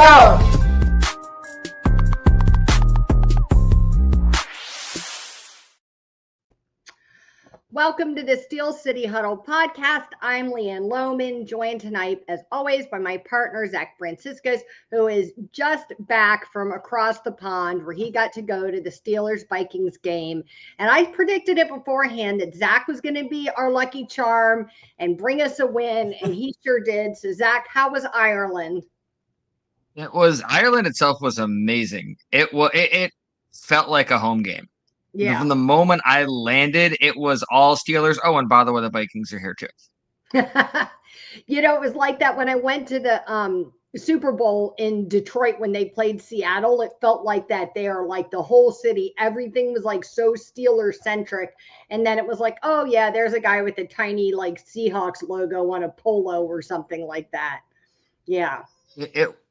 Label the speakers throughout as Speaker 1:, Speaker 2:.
Speaker 1: go! Welcome to the Steel City Huddle podcast. I'm Leanne Lohman, joined tonight, as always, by my partner, Zach Franciscus, who is just back from across the pond where he got to go to the Steelers-Vikings game. And I predicted it beforehand that Zach was going to be our lucky charm and bring us a win, and he sure did. So, Zach, how was Ireland?
Speaker 2: Ireland itself was amazing. It felt like a home game.
Speaker 1: Yeah.
Speaker 2: From the moment I landed, it was all Steelers. Oh, and by the way, the Vikings are here too.
Speaker 1: It was like that when I went to the Super Bowl in Detroit when they played Seattle. It felt like that there, like the whole city, everything was like so Steelers centric. And then it was like, oh yeah, there's a guy with a tiny like Seahawks logo on a polo or something like that. Yeah.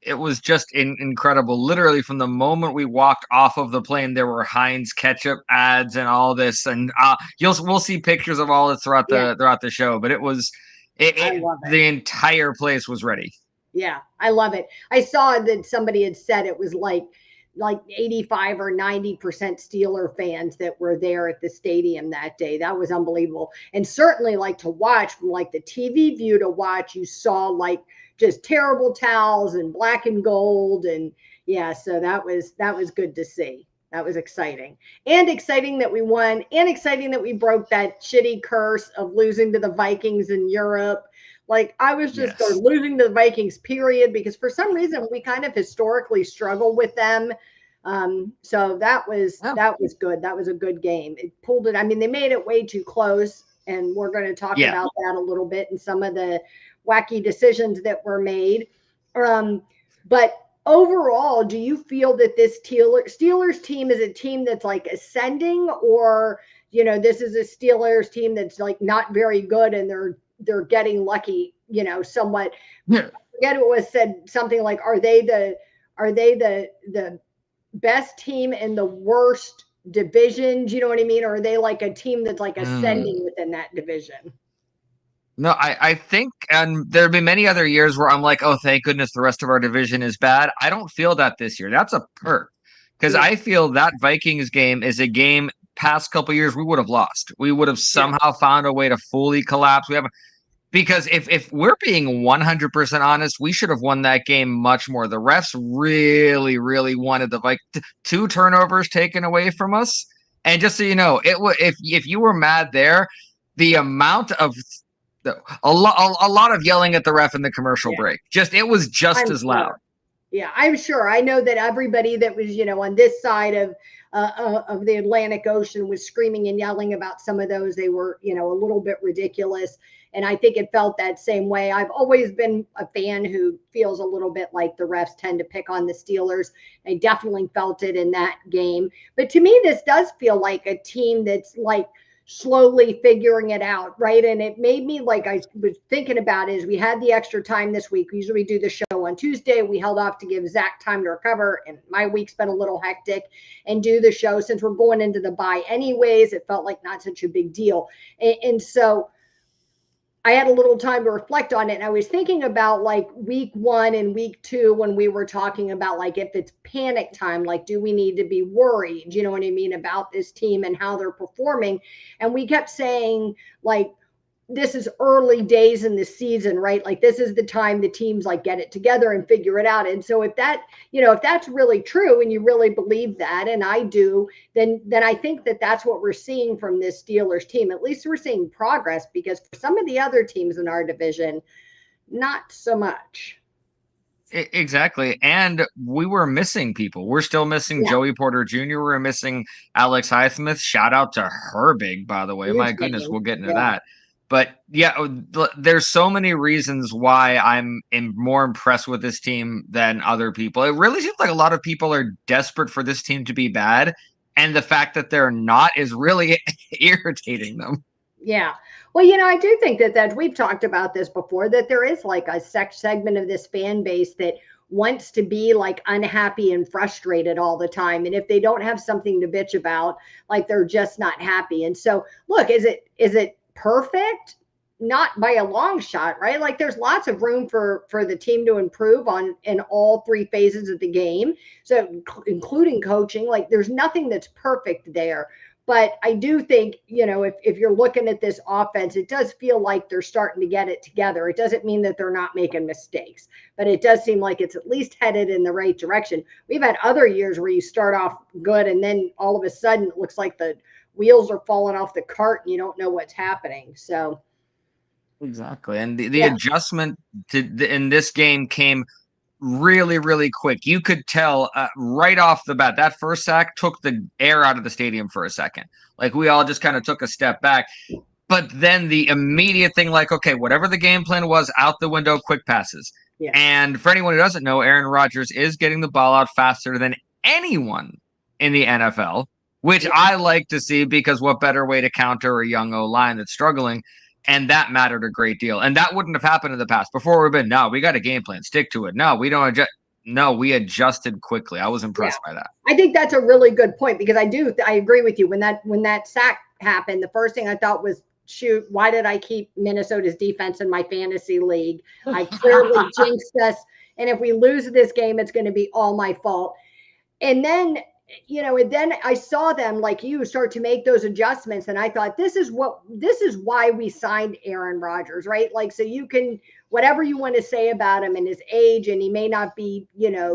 Speaker 2: It was just incredible. Literally, from the moment we walked off of the plane, there were Heinz ketchup ads and all this, and we'll see pictures of all this throughout the show. But the entire place was ready.
Speaker 1: Yeah, I love it. I saw that somebody had said it was like 85 or 90% Steeler fans that were there at the stadium that day. That was unbelievable. And certainly like to watch from like the TV view to watch, you saw like just terrible towels and black and gold. And yeah, so that was good to see. That was exciting. And exciting that we won, and exciting that we broke that shitty curse of losing to the Vikings in Europe. Like I was just losing to the Vikings, period, because for some reason we kind of historically struggle with them. So that was good. That was a good game. It pulled it. I mean, they made it way too close, and we're going to talk about that a little bit and some of the wacky decisions that were made. But overall, do you feel that this Steelers team is a team that's like ascending, or this is a Steelers team that's like not very good and they're getting lucky, somewhat? Yeah. I forget what was said, something like, are they the best team in the worst division? Do you know what I mean? Or are they like a team that's like ascending within that division?
Speaker 2: No, I think, and there have been many other years where I'm like, oh, thank goodness the rest of our division is bad. I don't feel that this year. That's a perk, because I feel that Vikings game is a game past couple years we would have lost. We would have somehow found a way to fully collapse. Because if we're being 100% honest, we should have won that game much more. The refs really, really wanted the 2 turnovers taken away from us. And just so you know, if you were mad there, the amount of a lot of yelling at the ref in the commercial break. It was just as loud.
Speaker 1: Yeah, I'm sure. I know that everybody that was, on this side of the Atlantic Ocean was screaming and yelling about some of those. They were, a little bit ridiculous. And I think it felt that same way. I've always been a fan who feels a little bit like the refs tend to pick on the Steelers. I definitely felt it in that game. But to me, this does feel like a team that's like slowly figuring it out, right? And it made me like, I was thinking about it as we had the extra time this week. We usually do the show on Tuesday. We held off to give Zach time to recover, and my week's been a little hectic, and do the show since we're going into the bye anyways. It felt like not such a big deal. And so I had a little time to reflect on it. And I was thinking about like week 1 and week 2 when we were talking about like if it's panic time, like do we need to be worried, you know what I mean, about this team and how they're performing? And we kept saying like, this is early days in the season, right? Like this is the time the teams like get it together and figure it out. And so if that, if that's really true and you really believe that, and I do, then I think that that's what we're seeing from this Steelers team. At least we're seeing progress, because for some of the other teams in our division, not so much.
Speaker 2: Exactly. And we were missing people. We're still missing Joey Porter Jr. We're missing Alex Highsmith. Shout out to Herbig, by the way. My goodness, we'll get into that. But there's so many reasons why I'm more impressed with this team than other people. It really seems like a lot of people are desperate for this team to be bad, and the fact that they're not is really irritating them.
Speaker 1: Yeah. Well, I do think that we've talked about this before, that there is like a segment of this fan base that wants to be like unhappy and frustrated all the time. And if they don't have something to bitch about, like they're just not happy. And so look, is it perfect? not by a long shot, right? Like there's lots of room for the team to improve on in all three phases of the game. So including coaching, like there's nothing that's perfect there. But I do think, if you're looking at this offense, it does feel like they're starting to get it together. It doesn't mean that they're not making mistakes, but it does seem like it's at least headed in the right direction. We've had other years where you start off good and then all of a sudden it looks like the wheels are falling off the cart and you don't know what's happening. So
Speaker 2: exactly. And the adjustment in this game came really, really quick. You could tell right off the bat, that first sack took the air out of the stadium for a second. Like we all just kind of took a step back. But then the immediate thing, like, okay, whatever the game plan was, out the window, quick passes. Yeah. And for anyone who doesn't know, Aaron Rodgers is getting the ball out faster than anyone in the NFL, which I like to see, because what better way to counter a young O-line that's struggling? And that mattered a great deal. And that wouldn't have happened in the past. Before we've been, no, we got a game plan, stick to it. No, we don't adjust. No, we adjusted quickly. I was impressed by that.
Speaker 1: I think that's a really good point, because I agree with you. When that sack happened, the first thing I thought was, shoot, why did I keep Minnesota's defense in my fantasy league? I clearly jinxed us. And if we lose this game, it's going to be all my fault. And then, and then I saw them, like you, start to make those adjustments. And I thought, this is why we signed Aaron Rodgers, right? Like, so you can, whatever you want to say about him and his age, and he may not be,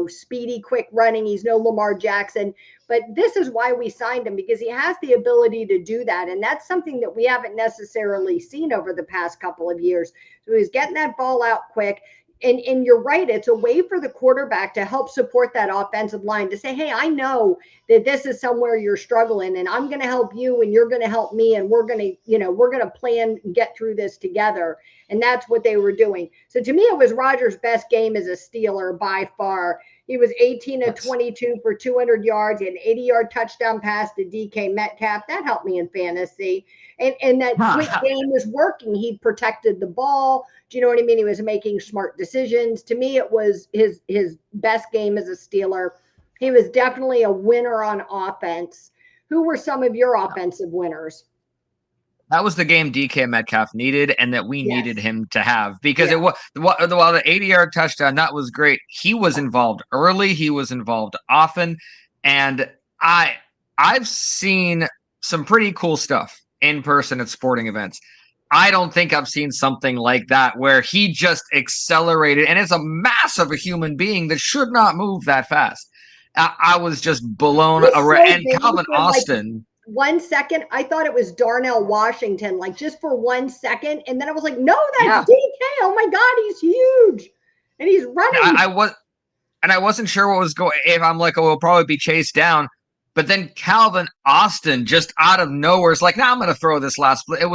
Speaker 1: speedy, quick running. He's no Lamar Jackson, but this is why we signed him, because he has the ability to do that. And that's something that we haven't necessarily seen over the past couple of years. So he's getting that ball out quick. And you're right, it's a way for the quarterback to help support that offensive line, to say, hey, I know that this is somewhere you're struggling, and I'm going to help you and you're going to help me, and we're going to plan and get through this together. And that's what they were doing. So to me, it was Rodgers' best game as a Steeler by far. He was 18 of 22 for 200 yards, an 80-yard touchdown pass to DK Metcalf. That helped me in fantasy. And that quick game was working. He protected the ball. Do you know what I mean? He was making smart decisions. To me, it was his best game as a Steeler. He was definitely a winner on offense. Who were some of your offensive winners?
Speaker 2: That was the game DK Metcalf needed, and that we needed him to have, because it was, while the 80-yard touchdown, that was great. He was involved early. He was involved often. And I've seen some pretty cool stuff in person at sporting events. I don't think I've seen something like that, where he just accelerated, and it's a mass of a human being that should not move that fast. I was just blown away. And Calvin Austin.
Speaker 1: 1 second, I thought it was Darnell Washington, like just for 1 second. And then I was like, no, that's DK. Oh my God, he's huge. And he's running.
Speaker 2: I wasn't sure what was going, if I'm like, oh, we'll probably be chased down. But then Calvin Austin, just out of nowhere, is like, I'm going to throw this last play. It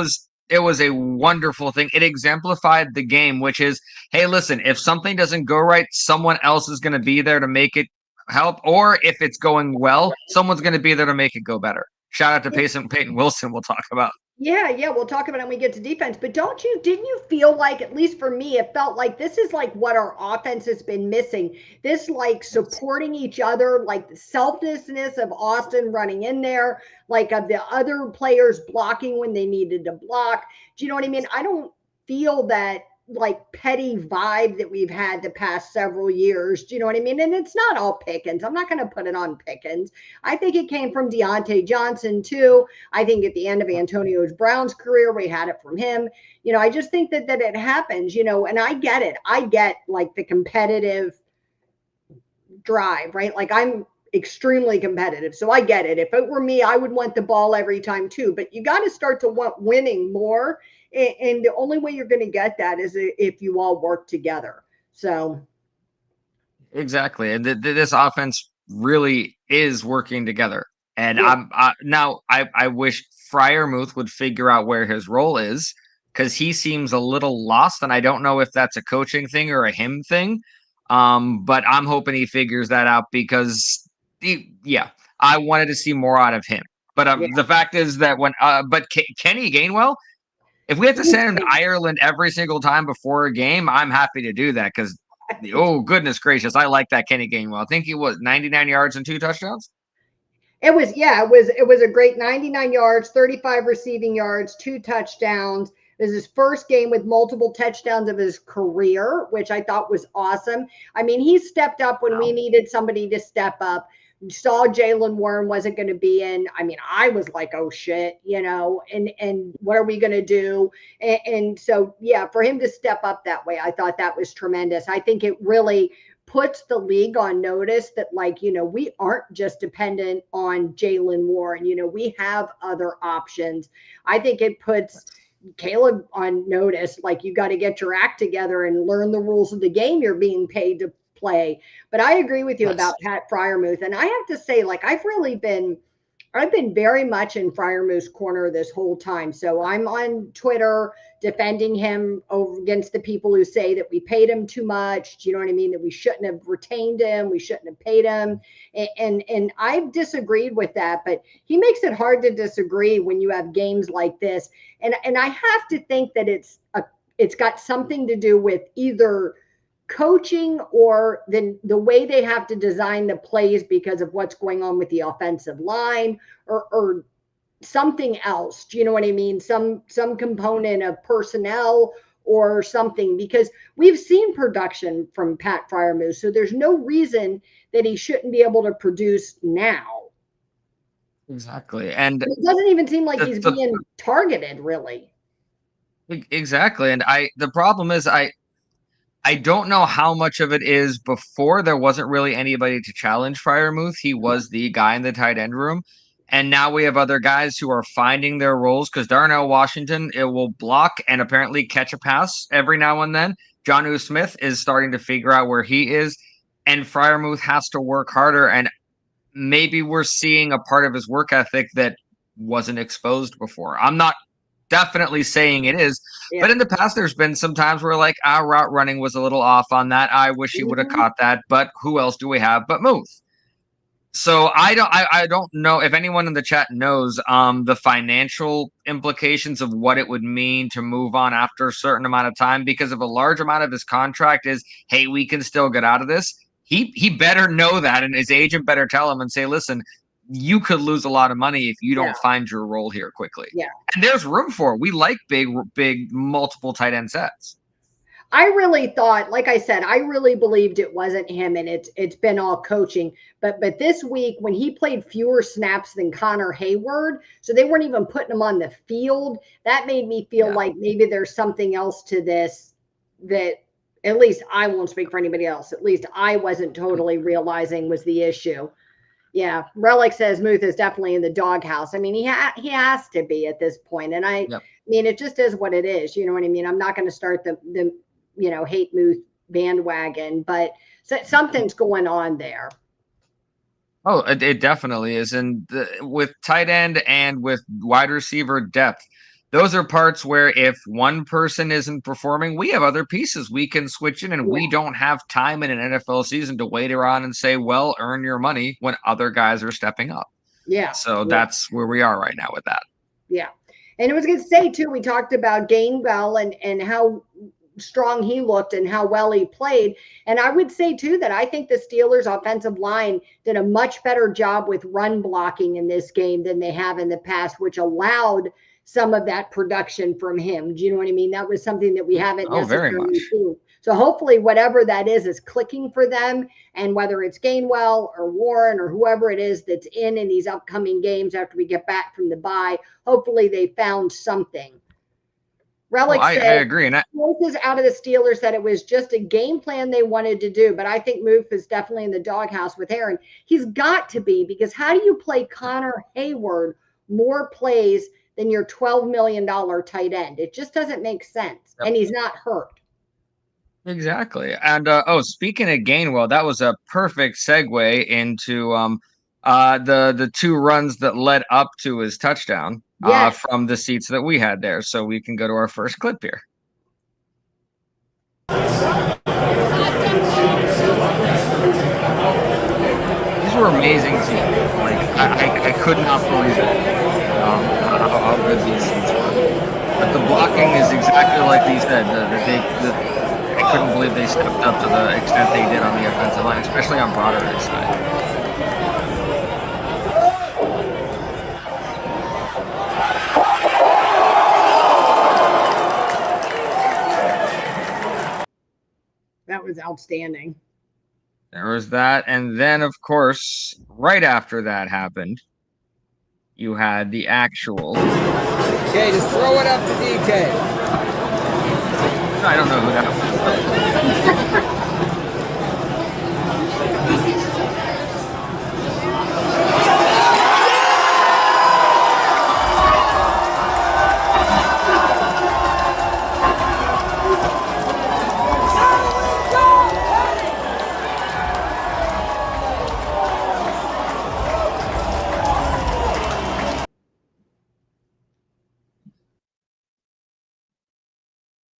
Speaker 2: was a wonderful thing. It exemplified the game, which is, hey, listen, if something doesn't go right, someone else is going to be there to make it help. Or if it's going well, someone's going to be there to make it go better. Shout out to Peyton Wilson, we'll talk about.
Speaker 1: Yeah, we'll talk about it when we get to defense. But didn't you feel like, at least for me, it felt like this is like what our offense has been missing. This like supporting each other, like the selflessness of Austin running in there, like of the other players blocking when they needed to block. Do you know what I mean? I don't feel that like petty vibe that we've had the past several years. Do you know what I mean? And it's not all Pickens. I'm not going to put it on Pickens. I think it came from Deontay Johnson too. I think at the end of Antonio Brown's career, we had it from him. I just think that it happens, and I get it. I get like the competitive drive, right? Like I'm extremely competitive. So I get it. If it were me, I would want the ball every time too, but you got to start to want winning more. And the only way you're going to get that is if you all work together. So.
Speaker 2: Exactly. And this offense really is working together. And I wish Freiermuth would figure out where his role is, because he seems a little lost. And I don't know if that's a coaching thing or a him thing. But I'm hoping he figures that out, because I wanted to see more out of him. But the fact is that Kenny Gainwell, if we have to send him to Ireland every single time before a game, I'm happy to do that, because, oh, goodness gracious, I like that Kenny Gainwell. I think he was 99 yards and 2 touchdowns.
Speaker 1: It was a great 99 yards, 35 receiving yards, 2 touchdowns. It was his first game with multiple touchdowns of his career, which I thought was awesome. I mean, he stepped up when we needed somebody to step up. Saw Jalen Warren wasn't going to be in. I mean, I was like, oh shit, and what are we going to do? And so, yeah, for him to step up that way, I thought that was tremendous. I think it really puts the league on notice that, like, we aren't just dependent on Jalen Warren. We have other options. I think it puts Caleb on notice, like, you got to get your act together and learn the rules of the game you're being paid to play. But I agree with you about Pat Freiermuth. And I have to say, like, I've been very much in Freiermuth's corner this whole time. So I'm on Twitter defending him against the people who say that we paid him too much. Do you know what I mean? That we shouldn't have retained him. We shouldn't have paid him. And I've disagreed with that, but he makes it hard to disagree when you have games like this. And I have to think that it's got something to do with either coaching or the way they have to design the plays because of what's going on with the offensive line or something else. Do you know what I mean? Some component of personnel or something, because we've seen production from Pat Freiermuth. So there's no reason that he shouldn't be able to produce now.
Speaker 2: Exactly. And
Speaker 1: it doesn't even seem like he's being targeted, really.
Speaker 2: Exactly. And the problem is I don't know how much of it is before there wasn't really anybody to challenge Freiermuth. He was the guy in the tight end room. And now we have other guys who are finding their roles because Darnell Washington, it will block and apparently catch a pass every now and then. Jonnu Smith is starting to figure out where he is. And Freiermuth has to work harder. And maybe we're seeing a part of his work ethic that wasn't exposed before. I'm not definitely saying it is. Yeah. But in the past, there's been some times where, like, our route running was a little off on that. I wish he would have caught that. But who else do we have but Muth? So I don't know if anyone in the chat knows the financial implications of what it would mean to move on after a certain amount of time, because if a large amount of his contract is, hey, we can still get out of this, he better know that, and his agent better tell him and say, listen, you could lose a lot of money if you don't find your role here quickly.
Speaker 1: Yeah.
Speaker 2: And there's room for it. We like big multiple tight end sets.
Speaker 1: I really thought, like I said, I really believed it wasn't him, and it's been all coaching. But this week, when he played fewer snaps than Connor Hayward, so they weren't even putting him on the field, that made me feel like maybe there's something else to this that, at least I won't speak for anybody else, at least I wasn't totally realizing was the issue. Yeah, Relic says Muth is definitely in the doghouse. I mean, he has to be at this point. And I mean, it just is what it is. You know what I mean? I'm not going to start the hate Muth bandwagon, but something's going on there.
Speaker 2: Oh, it definitely is. And with tight end and with wide receiver depth, those are parts where if one person isn't performing, we have other pieces we can switch in, and we don't have time in an NFL season to wait around and say, well, earn your money when other guys are stepping up.
Speaker 1: Yeah.
Speaker 2: So that's where we are right now with that.
Speaker 1: Yeah. And it was going to say, too, we talked about Gainwell and how strong he looked and how well he played. And I would say, too, that I think the Steelers' offensive line did a much better job with run blocking in this game than they have in the past, which allowed some of that production from him. Do you know what I mean? That was something that we haven't necessarily seen. So hopefully whatever that is clicking for them, and whether it's Gainwell or Warren or whoever it is that's in these upcoming games after we get back from the bye, hopefully they found something. Relic said,
Speaker 2: I agree. And
Speaker 1: Muth is out of the Steelers, that it was just a game plan they wanted to do. But I think Muth is definitely in the doghouse with Aaron. He's got to be, because how do you play Connor Hayward more plays than your $12 million tight end? It just doesn't make sense. Yep. And he's not hurt.
Speaker 2: Exactly. And speaking of Gainwell, that was a perfect segue into the two runs that led up to his touchdown from the seats that we had there. So we can go to our first clip here. These were amazing scenes. Like I could not believe it. How good these seats were. But the blocking is exactly like he said. I couldn't believe they stepped up to the extent they did on the offensive line, especially on Broderick's side.
Speaker 1: was outstanding.
Speaker 2: There was that. And then, of course, right after that happened, you had the actual.
Speaker 3: Okay, just throw it up to DK.
Speaker 2: I don't know who that was.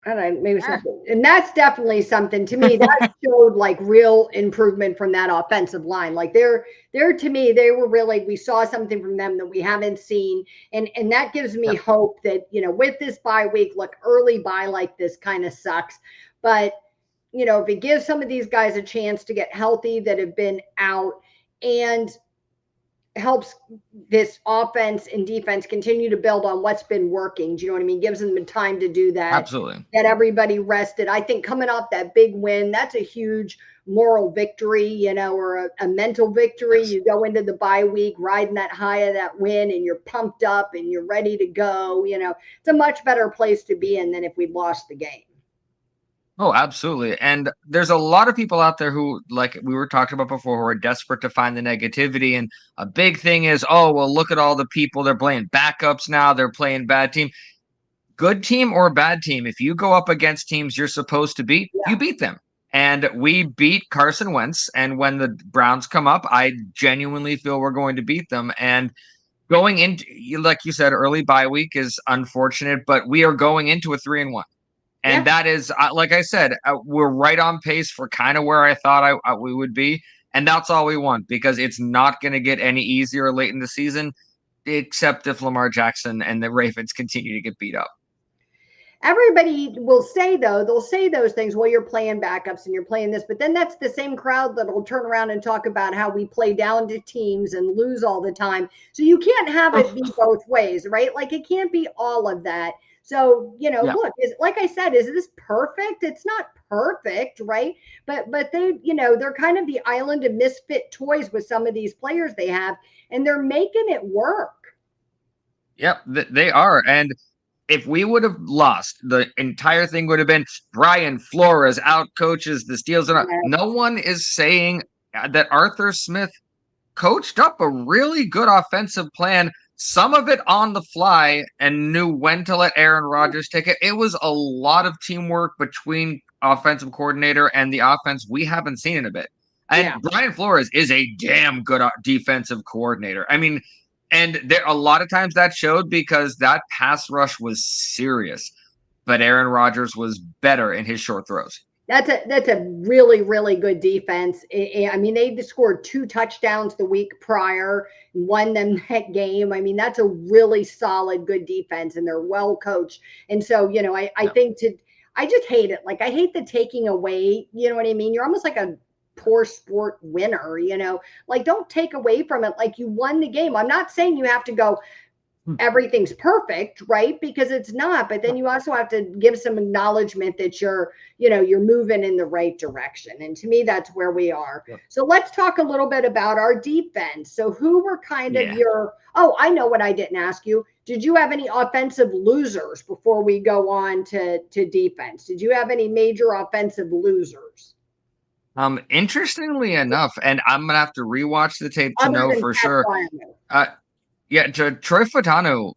Speaker 1: I don't know, maybe something. And that's definitely something to me that showed like real improvement from that offensive line. Like they're to me, they were really, we saw something from them that we haven't seen. And that gives me hope that, with this bye week, look, early bye like this kind of sucks. But, if it gives some of these guys a chance to get healthy that have been out and helps this offense and defense continue to build on what's been working. Do you know what I mean? Gives them the time to do that.
Speaker 2: Absolutely.
Speaker 1: That everybody rested. I think coming off that big win, that's a huge moral victory, or a mental victory. Yes. You go into the bye week riding that high of that win and you're pumped up and you're ready to go. It's a much better place to be in than if we'd lost the game.
Speaker 2: Oh, absolutely. And there's a lot of people out there who, like we were talking about before, who are desperate to find the negativity. And a big thing is, oh, well, look at all the people. They're playing backups now. They're playing bad team. Good team or bad team, if you go up against teams you're supposed to beat, you beat them. And we beat Carson Wentz. And when the Browns come up, I genuinely feel we're going to beat them. And going into, like you said, early bye week is unfortunate, but we are going into a 3-1. And that is, like I said, we're right on pace for kind of where I thought we would be. And that's all we want, because it's not going to get any easier late in the season, except if Lamar Jackson and the Ravens continue to get beat up.
Speaker 1: Everybody will say, though, they'll say those things, well, you're playing backups and you're playing this, but then that's the same crowd that will turn around and talk about how we play down to teams and lose all the time. So you can't have it be both ways, right? Like it can't be all of that. So, look, like I said, is this perfect? It's not perfect, right? But they, they're kind of the island of misfit toys with some of these players they have, and they're making it work.
Speaker 2: Yep, they are. And if we would have lost, the entire thing would have been Brian Flores out coaches the Steelers. No one is saying that Arthur Smith coached up a really good offensive plan, some of it on the fly, and knew when to let Aaron Rodgers take it. It was a lot of teamwork between offensive coordinator and the offense we haven't seen in a bit. And Brian Flores is a damn good defensive coordinator. I mean, and there a lot of times that showed because that pass rush was serious, but Aaron Rodgers was better in his short throws.
Speaker 1: That's a really, really good defense. I mean, they scored 2 touchdowns the week prior, won them that game. I mean, that's a really solid, good defense, and they're well coached. And so, I think I just hate it. Like, I hate the taking away, you know what I mean? You're almost like a poor sport winner, like don't take away from it. Like you won the game. I'm not saying you have to go, everything's perfect, right? Because it's not, but then you also have to give some acknowledgement that you're moving in the right direction. And to me, that's where we are. So let's talk a little bit about our defense. So who were kind of I know what I didn't ask you. Did you have any offensive losers before we go on to defense? Did you have any major offensive losers?
Speaker 2: Interestingly enough, and I'm gonna have to rewatch the tape to know for sure. Troy Fautanu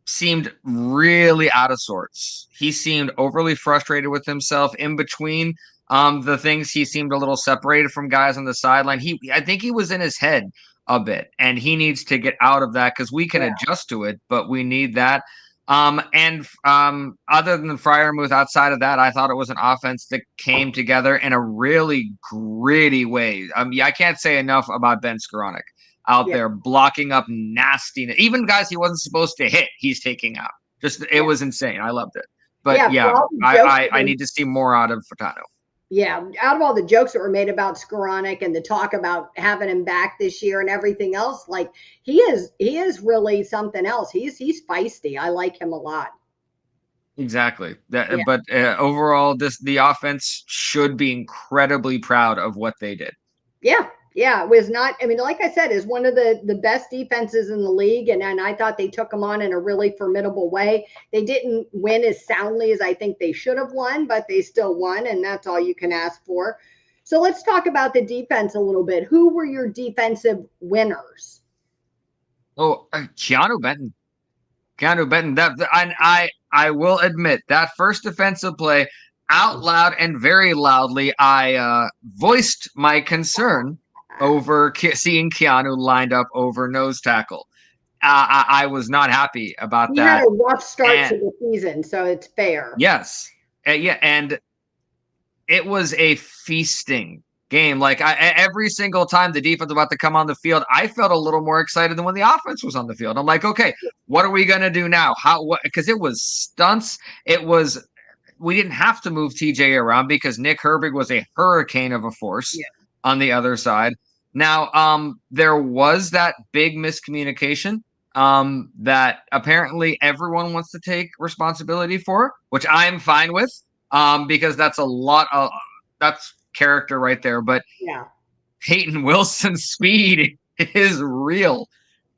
Speaker 2: seemed really out of sorts. He seemed overly frustrated with himself in between the things. He seemed a little separated from guys on the sideline. I think he was in his head a bit, and he needs to get out of that because we can adjust to it, but we need that. Other than Freiermuth, outside of that, I thought it was an offense that came together in a really gritty way. I can't say enough about Ben Skoranek out there blocking up nastiness. Even guys he wasn't supposed to hit, he's taking out. It was insane. I loved it. But I need to see more out of Fautanu.
Speaker 1: Yeah, out of all the jokes that were made about Skoranek and the talk about having him back this year and everything else, like he is really something else. He's feisty. I like him a lot.
Speaker 2: Exactly.
Speaker 1: Yeah.
Speaker 2: But overall, the offense should be incredibly proud of what they did.
Speaker 1: Yeah. Yeah. It was not, I mean, like I said, is one of the best defenses in the league. And I thought they took them on in a really formidable way. They didn't win as soundly as I think they should have won, but they still won. And that's all you can ask for. So let's talk about the defense a little bit. Who were your defensive winners?
Speaker 2: Oh, Keanu Benton. Keanu Benton. I will admit that first defensive play, out loud and very loudly, I voiced my concern over seeing Keanu lined up over nose tackle. I was not happy about
Speaker 1: He had
Speaker 2: that.
Speaker 1: a rough start to
Speaker 2: And
Speaker 1: the season, so it's fair.
Speaker 2: yes, yeah, and it was a feasting game. Like every single time the defense was about to come on the field, I felt a little more excited than when the offense was on the field. I'm like, okay, what are we gonna do now? How? What? Because it was stunts. It was. We didn't have to move TJ around because Nick Herbig was a hurricane of a force on the other side. Now, there was that big miscommunication that apparently everyone wants to take responsibility for, which I'm fine with, because that's a lot of that's character right there. But
Speaker 1: Yeah.
Speaker 2: Peyton Wilson's speed is real,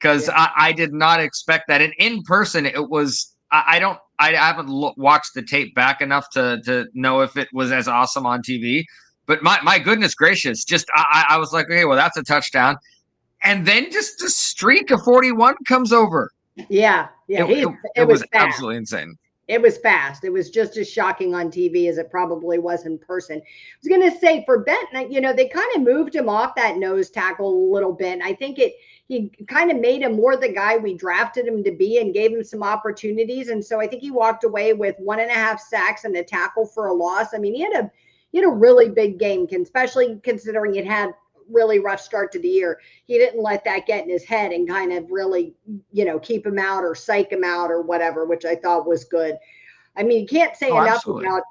Speaker 2: because I did not expect that. And in person, it was. I haven't watched the tape back enough to know if it was as awesome on TV. But my goodness gracious, just I was like, okay, well, that's a touchdown. And then just a streak of 41 comes over.
Speaker 1: Yeah. Yeah.
Speaker 2: It
Speaker 1: was
Speaker 2: was
Speaker 1: fast.
Speaker 2: absolutely insane.
Speaker 1: It was fast. It was just as shocking on TV as it probably was in person. I was going to say for Benton, they kind of moved him off that nose tackle a little bit. I think he kind of made him more the guy we drafted him to be and gave him some opportunities. And so I think he walked away with 1.5 sacks and a tackle for a loss. I mean, he had a really big game, especially considering it had really rough start to the year. He didn't let that get in his head and kind of really, keep him out or psych him out or whatever, which I thought was good. I mean, you can't say enough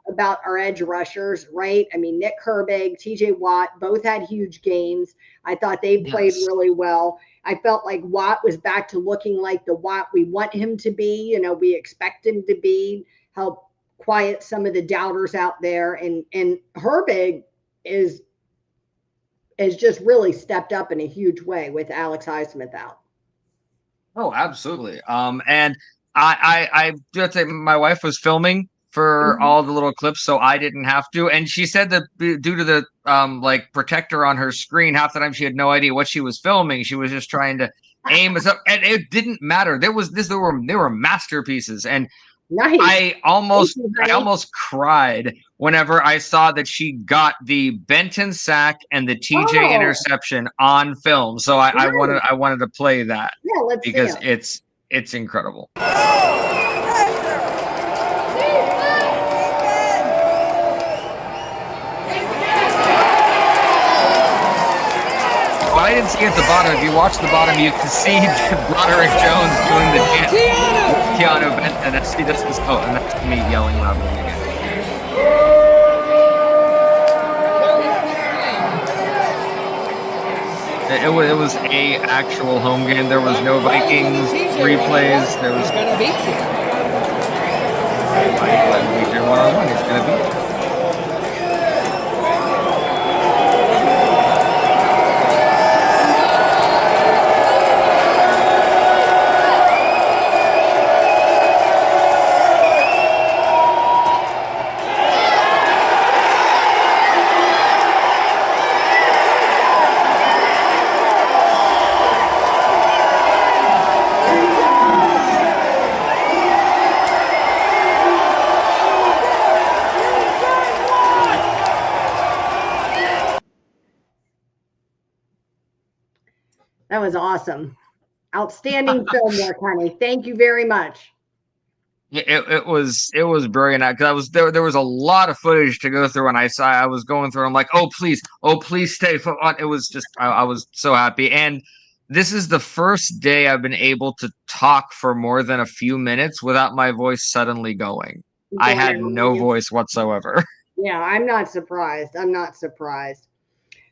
Speaker 1: about our edge rushers, right? I mean, Nick Herbig, TJ Watt, both had huge games. I thought they played really well. I felt like Watt was back to looking like the Watt we want him to be. We expect him to be, help quiet some of the doubters out there. And Herbig has just really stepped up in a huge way with Alex Highsmith out.
Speaker 2: Oh, absolutely. And I just say my wife was filming for all the little clips, so I didn't have to. And she said that due to the like protector on her screen, half the time she had no idea what she was filming. She was just trying to aim us up, and it didn't matter. There were masterpieces, and
Speaker 1: nice.
Speaker 2: I almost cried whenever I saw that she got the Benton sack and the TJ interception on film. So I wanted to play that.
Speaker 1: Yeah, let's
Speaker 2: because
Speaker 1: see it.
Speaker 2: it's incredible. Well, I didn't see at the bottom. If you watch the bottom, you can see Broderick Jones doing the dance with Keanu Benton. And that's me yelling loudly again. It was a actual home game. There was no Vikings replays. There was
Speaker 3: gonna beat you.
Speaker 2: DJ 101. He's gonna beat you.
Speaker 1: That was awesome. Outstanding film work, honey. Thank you very much.
Speaker 2: It was brilliant because there was a lot of footage to go through, and I was going through. I'm like, oh please stay. It was just I was so happy, and this is the first day I've been able to talk for more than a few minutes without my voice suddenly going. I had no voice whatsoever.
Speaker 1: Yeah, I'm not surprised.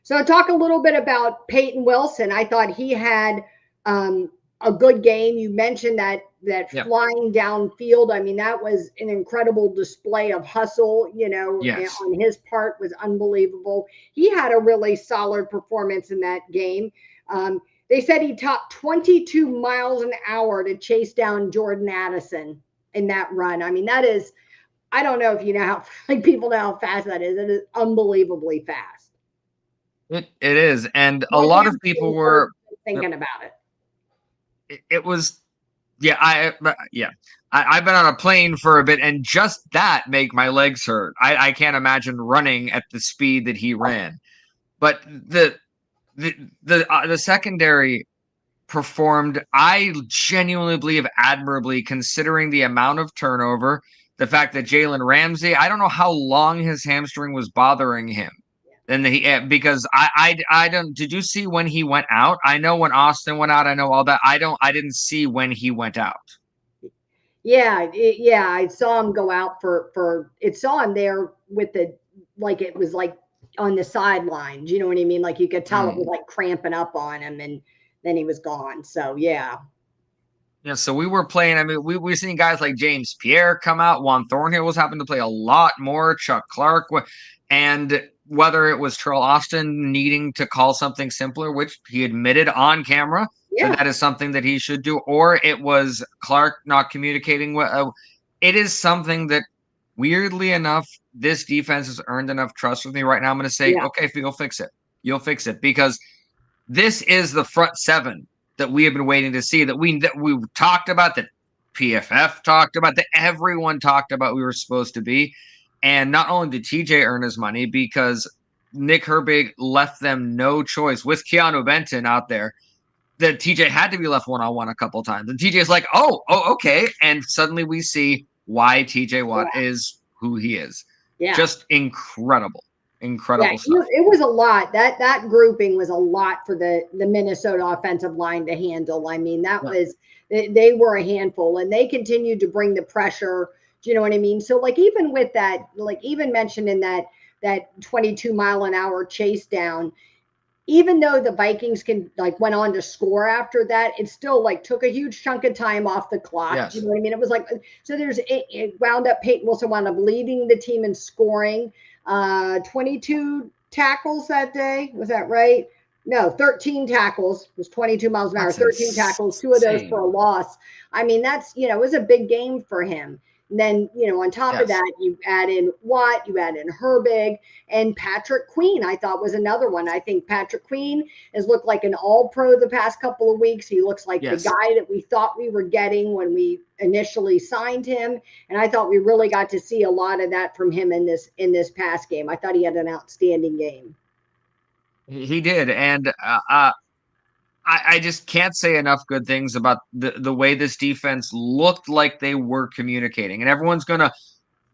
Speaker 1: So talk a little bit about Peyton Wilson. I thought he had a a good game. You mentioned that
Speaker 2: Yep.
Speaker 1: flying downfield. I mean, that was an incredible display of hustle,
Speaker 2: Yes.
Speaker 1: on his part was unbelievable. He had a really solid performance in that game. They said he topped 22 miles an hour to chase down Jordan Addison in that run. I mean, that is, I don't know if you know how, like, people know how fast that is. It is unbelievably fast.
Speaker 2: It is. And a
Speaker 1: My
Speaker 2: lot of
Speaker 1: hamstrings
Speaker 2: people
Speaker 1: hurt
Speaker 2: were,
Speaker 1: thinking about it.
Speaker 2: it was, yeah, I've been on a plane for a bit, and just that make my legs hurt. I can't imagine running at the speed that he ran. But the secondary performed, I genuinely believe, admirably, considering the amount of turnover, the fact that Jalen Ramsey, I don't know how long his hamstring was bothering him. And because I don't, did you see when he went out? I know when Austin went out, I know all that. I didn't see when he went out.
Speaker 1: Yeah, I saw him go out it saw him there with like it was like on the sidelines, you know what I mean? Like you could tell it was like cramping up on him, and then he was gone. So yeah.
Speaker 2: Yeah, so we were playing. I mean, we're seeing guys like James Pierre come out. Juan Thornhill was having to play a lot more. Chuck Clark, and whether it was Terrell Austin needing to call something simpler, which he admitted on camera that is something that he should do, or it was Clark not communicating. It is something that, weirdly enough, this defense has earned enough trust with me right now. I'm going to say, okay, if you'll fix it, you'll fix it, because this is the front seven that we have been waiting to see, that we talked about, that PFF talked about, that everyone talked about we were supposed to be. And not only did TJ earn his money, because Nick Herbig left them no choice with Keanu Benton out there, that TJ had to be left one-on-one a couple times. And TJ's like, oh, okay. And suddenly we see why TJ Watt is who he is.
Speaker 1: Yeah.
Speaker 2: Just incredible. Incredible stuff.
Speaker 1: It was a lot. That grouping was a lot for the Minnesota offensive line to handle. I mean, that was, they were a handful, and they continued to bring the pressure. Do you know what I mean? So like, even with that, like even mentioned in that 22 mile an hour chase down, even though the Vikings went on to score after that, it still like took a huge chunk of time off the clock.
Speaker 2: Yes.
Speaker 1: You know what I mean? It was like, so it wound up, Peyton Wilson wound up leading the team in scoring. 22 tackles that day. Was that right? No, 13 tackles. It was 22 miles an hour, 13 tackles, 2 of those for a loss. I mean, that's, it was a big game for him. And then, on top of that, you add in Watt, you add in Herbig, and Patrick Queen, I thought, was another one. I think Patrick Queen has looked like an all-pro the past couple of weeks. He looks like the guy that we thought we were getting when we initially signed him. And I thought we really got to see a lot of that from him in this past game. I thought he had an outstanding game.
Speaker 2: He did. And I just can't say enough good things about the way this defense looked like they were communicating. And everyone's going to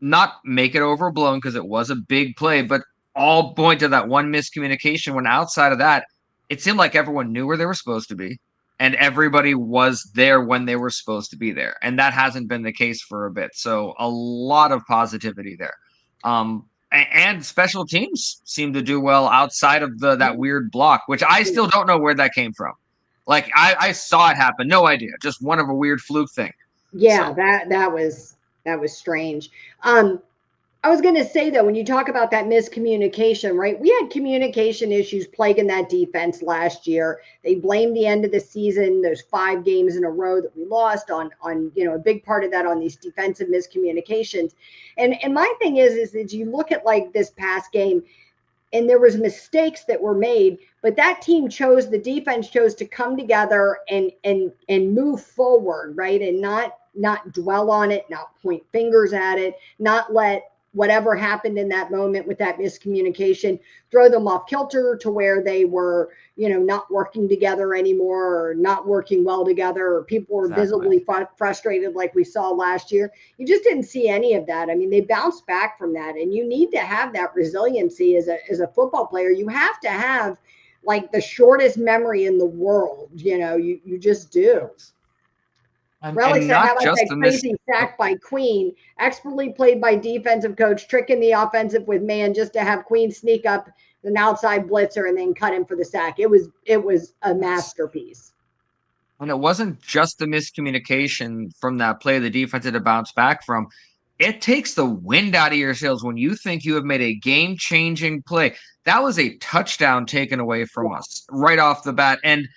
Speaker 2: not make it overblown because it was a big play, but all point to that one miscommunication, when outside of that, it seemed like everyone knew where they were supposed to be and everybody was there when they were supposed to be there. And that hasn't been the case for a bit. So a lot of positivity there. And special teams seem to do well outside of that weird block, which I still don't know where that came from. Like I saw it happen, no idea, just one of a weird fluke thing.
Speaker 1: Yeah, so. that was strange. I was going to say, though, when you talk about that miscommunication, right? We had communication issues plaguing that defense last year. They blamed the end of the season, those 5 games in a row that we lost on a big part of that on these defensive miscommunications. And my thing is that you look at like this past game, and there was mistakes that were made, but that team the defense chose to come together and move forward, right? And not dwell on it, not point fingers at it, not let whatever happened in that moment with that miscommunication throw them off kilter to where they were, not working together anymore, or not working well together, or people were visibly frustrated like we saw last year. You just didn't see any of that. I mean, they bounced back from that, and you need to have that resiliency as a football player. You have to have like the shortest memory in the world. You just do. Relic said, how about that crazy sack by Queen, expertly played by defensive coach, tricking the offensive with man just to have Queen sneak up an outside blitzer and then cut him for the sack. It was a masterpiece.
Speaker 2: And it wasn't just the miscommunication from that play the defense had to bounce back from. It takes the wind out of your sails when you think you have made a game-changing play. That was a touchdown taken away from us right off the bat. And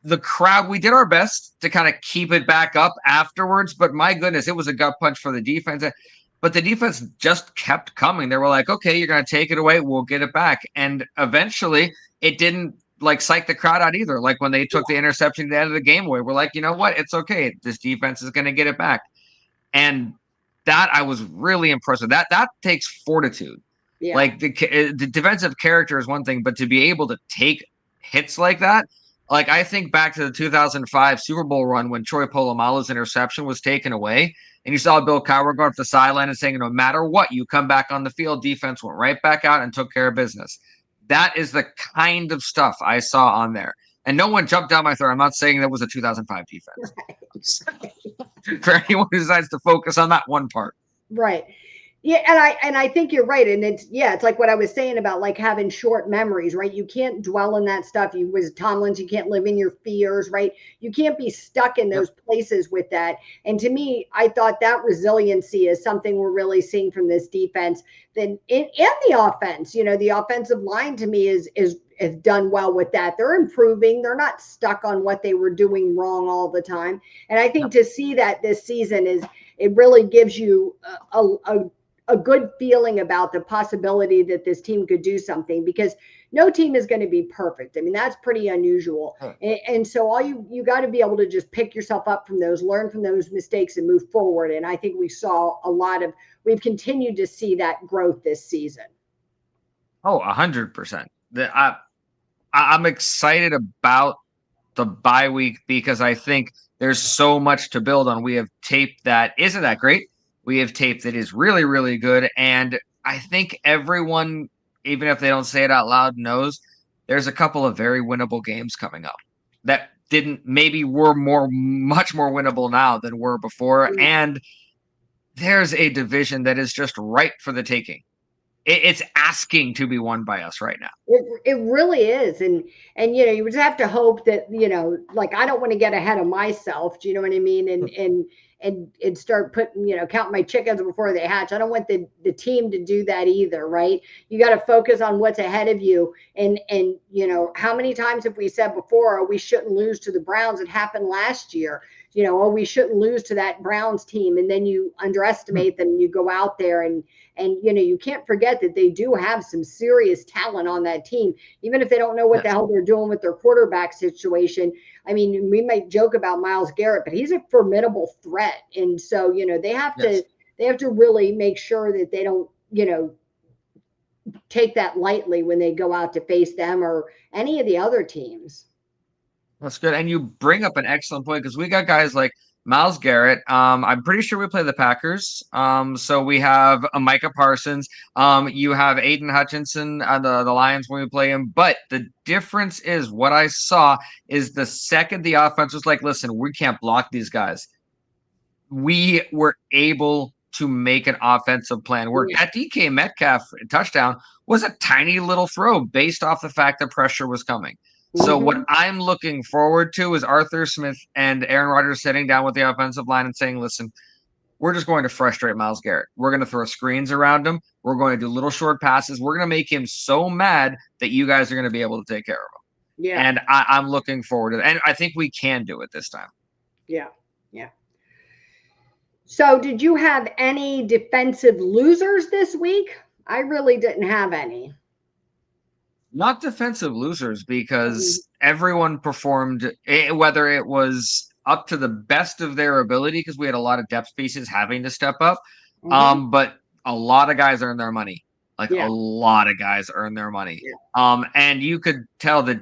Speaker 2: the crowd, we did our best to kind of keep it back up afterwards, but my goodness, it was a gut punch for the defense. But the defense just kept coming. They were like, okay, you're going to take it away, we'll get it back. And eventually it didn't like psych the crowd out either. Like when they took the interception at the end of the game away, we're like, you know what, it's okay, this defense is going to get it back. And that I was really impressed with. That takes fortitude. Like the defensive character is one thing, but to be able to take hits like that, like I think back to the 2005 Super Bowl run when Troy Polamalu's interception was taken away, and you saw Bill Cowher going up the sideline and saying, no matter what, you come back on the field. Defense went right back out and took care of business. That is the kind of stuff I saw on there. And no one jumped down my throat. I'm not saying that was a 2005 defense. For anyone who decides to focus on that one part.
Speaker 1: Right. Yeah, and I think you're right. And it's like what I was saying about like having short memories, right? You can't dwell in that stuff. You was Tomlins, you can't live in your fears, right? You can't be stuck in those places with that. And to me, I thought that resiliency is something we're really seeing from this defense. Then in the offense, the offensive line to me is done well with that. They're improving. They're not stuck on what they were doing wrong all the time. And I think to see that this season it really gives you a good feeling about the possibility that this team could do something, because no team is going to be perfect. I mean, that's pretty unusual. And so all you got to be able to just pick yourself up from those, learn from those mistakes and move forward. And I think we've continued to see that growth this season.
Speaker 2: Oh, 100%. I'm excited about the bye week because I think there's so much to build on. We have tape that isn't that great. We have tape that is really, really good. And I think everyone, even if they don't say it out loud, knows there's a couple of very winnable games coming up that were much more winnable now than were before. Mm-hmm. And there's a division that is just ripe for the taking. It's asking to be won by us right now.
Speaker 1: It really is. And you would have to hope that, like, I don't want to get ahead of myself. Do you know what I mean? And start putting, counting my chickens before they hatch. I don't want the team to do that either. Right. You got to focus on what's ahead of you. And how many times have we said before, we shouldn't lose to the Browns? It happened last year. We shouldn't lose to that Browns team. And then you underestimate them and you go out there and you can't forget that they do have some serious talent on that team, even if they don't know what the hell they're doing with their quarterback situation. I mean, we might joke about Myles Garrett, but he's a formidable threat. And so, they have to really make sure that they don't, take that lightly when they go out to face them or any of the other teams.
Speaker 2: That's good. And you bring up an excellent point because we got guys like Myles Garrett. I'm pretty sure we play the Packers. So we have Micah Parsons. You have Aiden Hutchinson on the Lions when we play him. But the difference is what I saw is the second the offense was like, listen, we can't block these guys. We were able to make an offensive plan work. That DK Metcalf touchdown was a tiny little throw based off the fact that pressure was coming. So what I'm looking forward to is Arthur Smith and Aaron Rodgers sitting down with the offensive line and saying, listen, we're just going to frustrate Myles Garrett. We're going to throw screens around him. We're going to do little short passes. We're going to make him so mad that you guys are going to be able to take care of him. Yeah. And I'm looking forward to that. And I think we can do it this time.
Speaker 1: Yeah. Yeah. So did you have any defensive losers this week? I really didn't have any.
Speaker 2: Not defensive losers because everyone performed, whether it was up to the best of their ability, because we had a lot of depth pieces having to step up. But a lot of guys earned their money. A lot of guys earned their money. Yeah. And you could tell that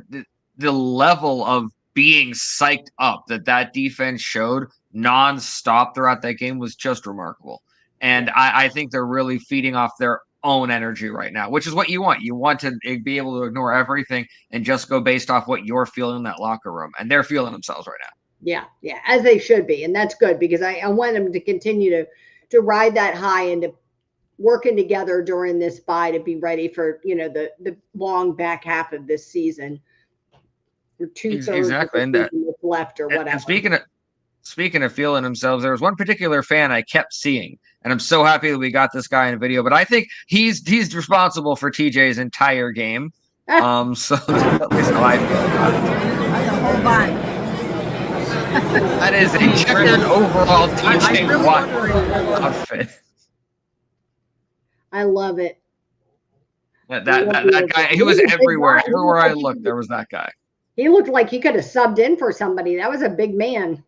Speaker 2: the level of being psyched up that defense showed nonstop throughout that game was just remarkable. And I think they're really feeding off their own energy right now, which is what you want. You want to be able to ignore everything and just go based off what you're feeling in that locker room, and they're feeling themselves right now.
Speaker 1: Yeah, as they should be, and that's good because I want them to continue to ride that high and to working together during this bye to be ready for the long back half of this season. or 2/3
Speaker 2: Exactly.
Speaker 1: of the season left or whatever.
Speaker 2: And speaking of feeling themselves, there was one particular fan I kept seeing, and I'm so happy that we got this guy in a video. But I think he's responsible for TJ's entire game. So that's at least how I feel about it.
Speaker 4: That's a whole bunch.
Speaker 2: That is a checkered overall TJ Watt outfit.
Speaker 1: I love it.
Speaker 2: That guy, he was everywhere. Everywhere I looked, there was that guy.
Speaker 1: He looked like he could have subbed in for somebody. That was a big man.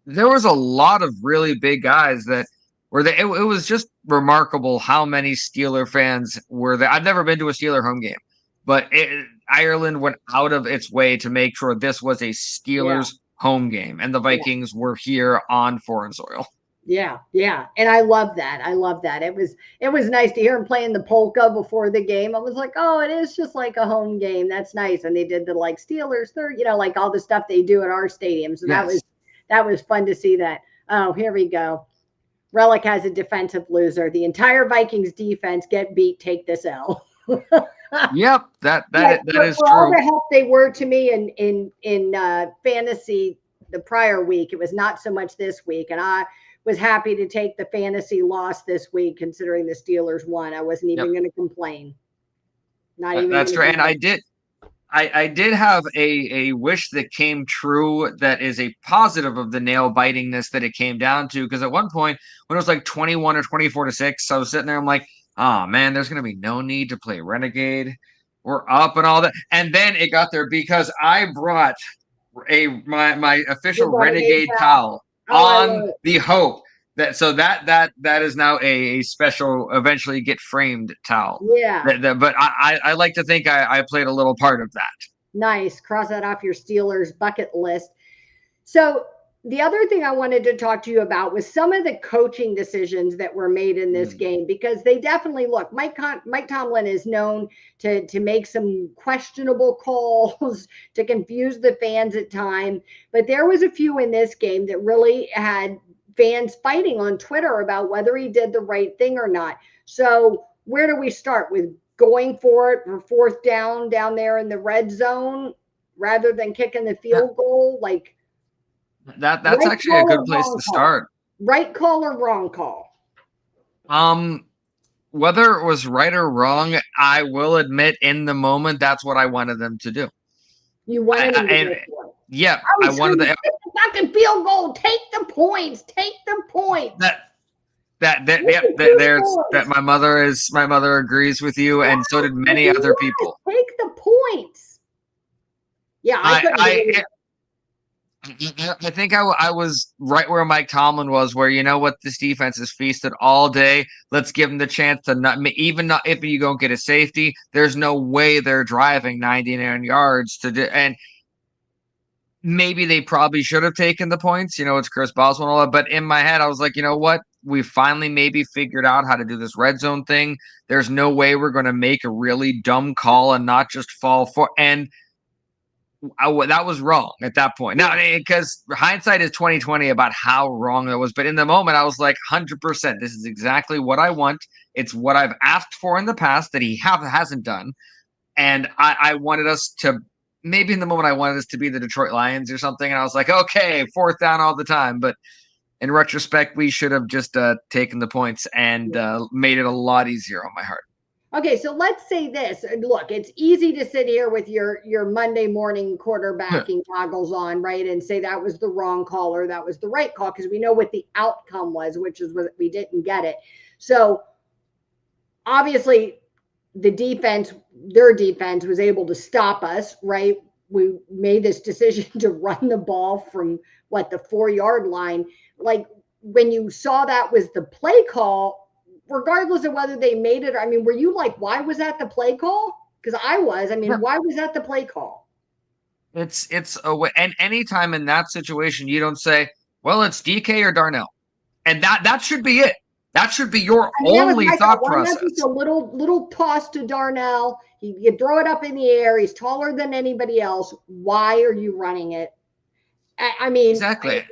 Speaker 2: There was a lot of really big guys that were there. It was just remarkable how many Steeler fans were there. I've never been to a Steeler home game, but Ireland went out of its way to make sure this was a Steelers home game, and the Vikings were here on foreign soil.
Speaker 1: Yeah, and I love that. It was nice to hear him playing the polka before the game. I was like, oh, it is just like a home game. That's nice. And they did the like Steelers third, like all the stuff they do at our stadium. So that was fun to see that. Oh, here we go. Relic has a defensive loser. The entire Vikings defense get beat. Take this L.
Speaker 2: Yep, that is
Speaker 1: for
Speaker 2: true.
Speaker 1: All the help they were to me in fantasy the prior week, it was not so much this week, and I was happy to take the fantasy loss this week, considering the Steelers won. I wasn't even going to complain. Not even.
Speaker 2: That's right, and I did have a wish that came true. That is a positive of the nail bitingness that it came down to. Because at one point, when it was like 21 or 24-6, I was sitting there. I'm like, oh man, there's going to be no need to play Renegade. We're up and all that, and then it got there because I brought my official Renegade towel on the hope that is now a special, eventually get framed towel.
Speaker 1: Yeah.
Speaker 2: But I like to think I played a little part of that.
Speaker 1: Nice. Cross that off your Steelers bucket list. So the other thing I wanted to talk to you about was some of the coaching decisions that were made in this game, because they definitely look. Mike Tomlin is known to make some questionable calls, to confuse the fans at times. But there was a few in this game that really had fans fighting on Twitter about whether he did the right thing or not. So where do we start with going for it for fourth down there in the red zone rather than kicking the field goal? Like
Speaker 2: that's right, actually a good place to start.
Speaker 1: Right call or wrong call?
Speaker 2: Whether it was right or wrong, I will admit in the moment that's what I wanted them to do.
Speaker 1: You wanted them to do it.
Speaker 2: Yeah, I wanted the
Speaker 1: fucking field goal. Take the points. Take the points.
Speaker 2: That my mother agrees with you, and so did many other people.
Speaker 1: Take the points. Yeah,
Speaker 2: I think I was right where Mike Tomlin was, where you know what, this defense is feasted all day. Let's give them the chance to not if you don't get a safety. There's no way they're driving 99 yards to do, and maybe they probably should have taken the points. It's Chris Boswell and all that, but in my head I was like, you know what? We finally maybe figured out how to do this red zone thing. There's no way we're going to make a really dumb call and not just fall for and. That was wrong at that point. Now, because hindsight is 20/20 about how wrong that was, but in the moment, I was like, 100%. This is exactly what I want. It's what I've asked for in the past that he hasn't done, and I wanted us to. Maybe in the moment, I wanted us to be the Detroit Lions or something, and I was like, okay, fourth down all the time. But in retrospect, we should have just taken the points and made it a lot easier on my heart.
Speaker 1: Okay, so let's say this. Look, it's easy to sit here with your Monday morning quarterbacking goggles on, right, and say that was the wrong call or that was the right call, because we know what the outcome was, which is what we didn't get it. So obviously their defense was able to stop us, right? We made this decision to run the ball from the 4-yard line. Like when you saw that was the play call, regardless of whether they made it, were you like, why was that the play call? Because I was. Why was that the play call?
Speaker 2: It's a way, and anytime in that situation, you don't say, well, it's DK or Darnell, and that should be it. That should be your only thought process.
Speaker 1: Just a little toss to Darnell. You throw it up in the air. He's taller than anybody else. Why are you running it?
Speaker 2: Exactly.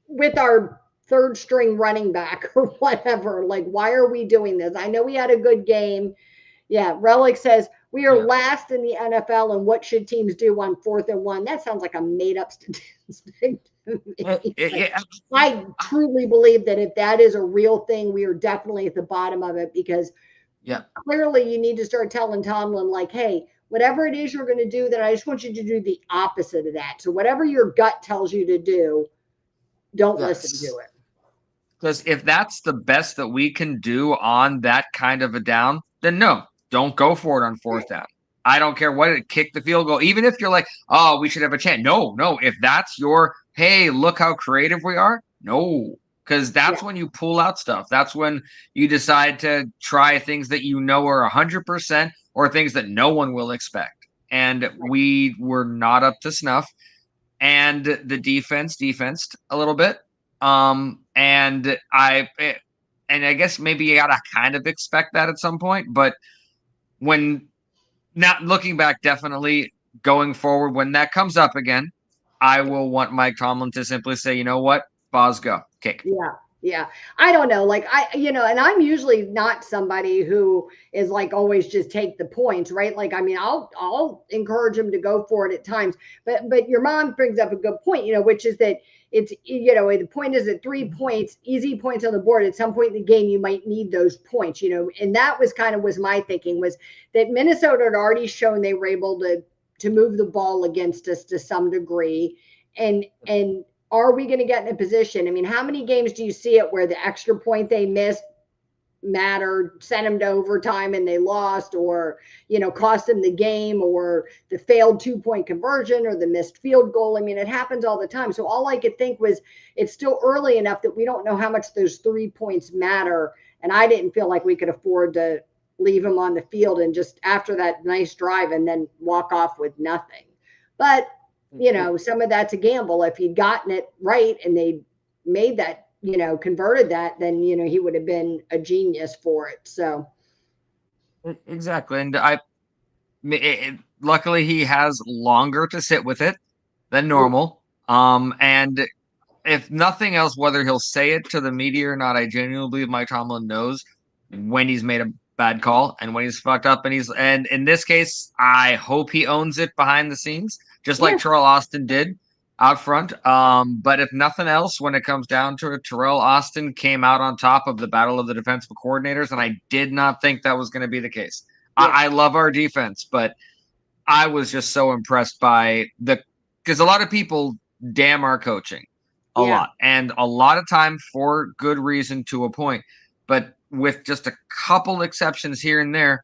Speaker 1: With our third string running back or whatever, like, why are we doing this? I know we had a good game. Yeah, Relic says, We are last in the NFL, and what should teams do on 4th and 1? That sounds like a made-up statistic to me. I truly believe that if that is a real thing, we are definitely at the bottom of it, because clearly you need to start telling Tomlin, like, hey, whatever it is you're going to do, then I just want you to do the opposite of that. So whatever your gut tells you to do, don't listen to it.
Speaker 2: Because if that's the best that we can do on that kind of a down, then no, don't go for it on 4th down. I don't care what it, kick the field goal. Even if you're like, oh, we should have a chance. No. If that's your, hey, look how creative we are. No, because that's when you pull out stuff. That's when you decide to try things that you know are 100% or things that no one will expect. And we were not up to snuff. And the defense a little bit. And I guess maybe you gotta kind of expect that at some point, but when not looking back, definitely going forward, when that comes up again, I will want Mike Tomlin to simply say, you know what, Boz, go kick.
Speaker 1: Yeah. I don't know. Like and I'm usually not somebody who is like always just take the points, right? Like, I mean, I'll encourage him to go for it at times, but your mom brings up a good point, which is that it's, the point is that 3 points, easy points on the board, at some point in the game, you might need those points, and that was my thinking, was that Minnesota had already shown they were able to move the ball against us to some degree. And are we going to get in a position? I mean, how many games do you see it where the extra point they missed mattered, sent them to overtime and they lost, or, cost them the game, or the failed 2-point conversion, or the missed field goal? I mean, it happens all the time. So all I could think was, it's still early enough that we don't know how much those 3 points matter. And I didn't feel like we could afford to leave him on the field and just after that nice drive and then walk off with nothing. But some of that's a gamble. If he'd gotten it right and they made that, converted that, then, he would have been a genius for it. So.
Speaker 2: Exactly. And luckily he has longer to sit with it than normal. And if nothing else, whether he'll say it to the media or not, I genuinely believe Mike Tomlin knows when he's made a bad call and when he's fucked up. And in this case, I hope he owns it behind the scenes, just like Terrell Austin did out front. But if nothing else, when it comes down to it, Terrell Austin came out on top of the battle of the defensive coordinators, and I did not think that was going to be the case. I love our defense, but I was just so impressed by because a lot of people damn our coaching a lot, and a lot of time for good reason to a point. But with just a couple exceptions here and there,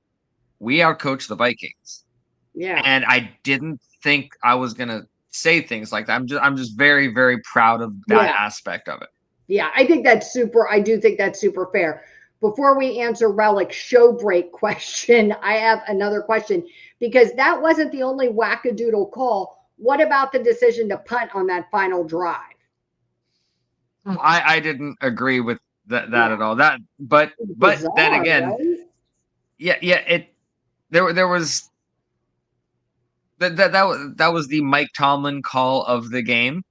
Speaker 2: we outcoached the Vikings.
Speaker 1: Yeah.
Speaker 2: And I didn't think I was going to say things like that. I'm just very, very proud of that aspect of it.
Speaker 1: Yeah, I do think that's super fair. Before we answer Relic's show break question, I have another question, because that wasn't the only wackadoodle call. What about the decision to punt on that final drive?
Speaker 2: I didn't agree with that at all. But bizarre, then again, right? There was that was the Mike Tomlin call of the game.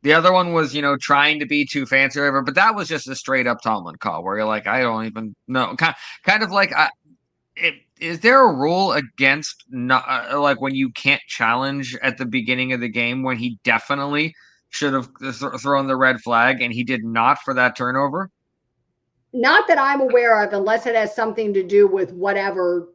Speaker 2: The other one was, trying to be too fancy or whatever, but that was just a straight up Tomlin call where you're like, I don't even know. Kind of like, is there a rule against like when you can't challenge at the beginning of the game, when he definitely should have thrown the red flag and he did not for that turnover?
Speaker 1: Not that I'm aware of, unless it has something to do with whatever,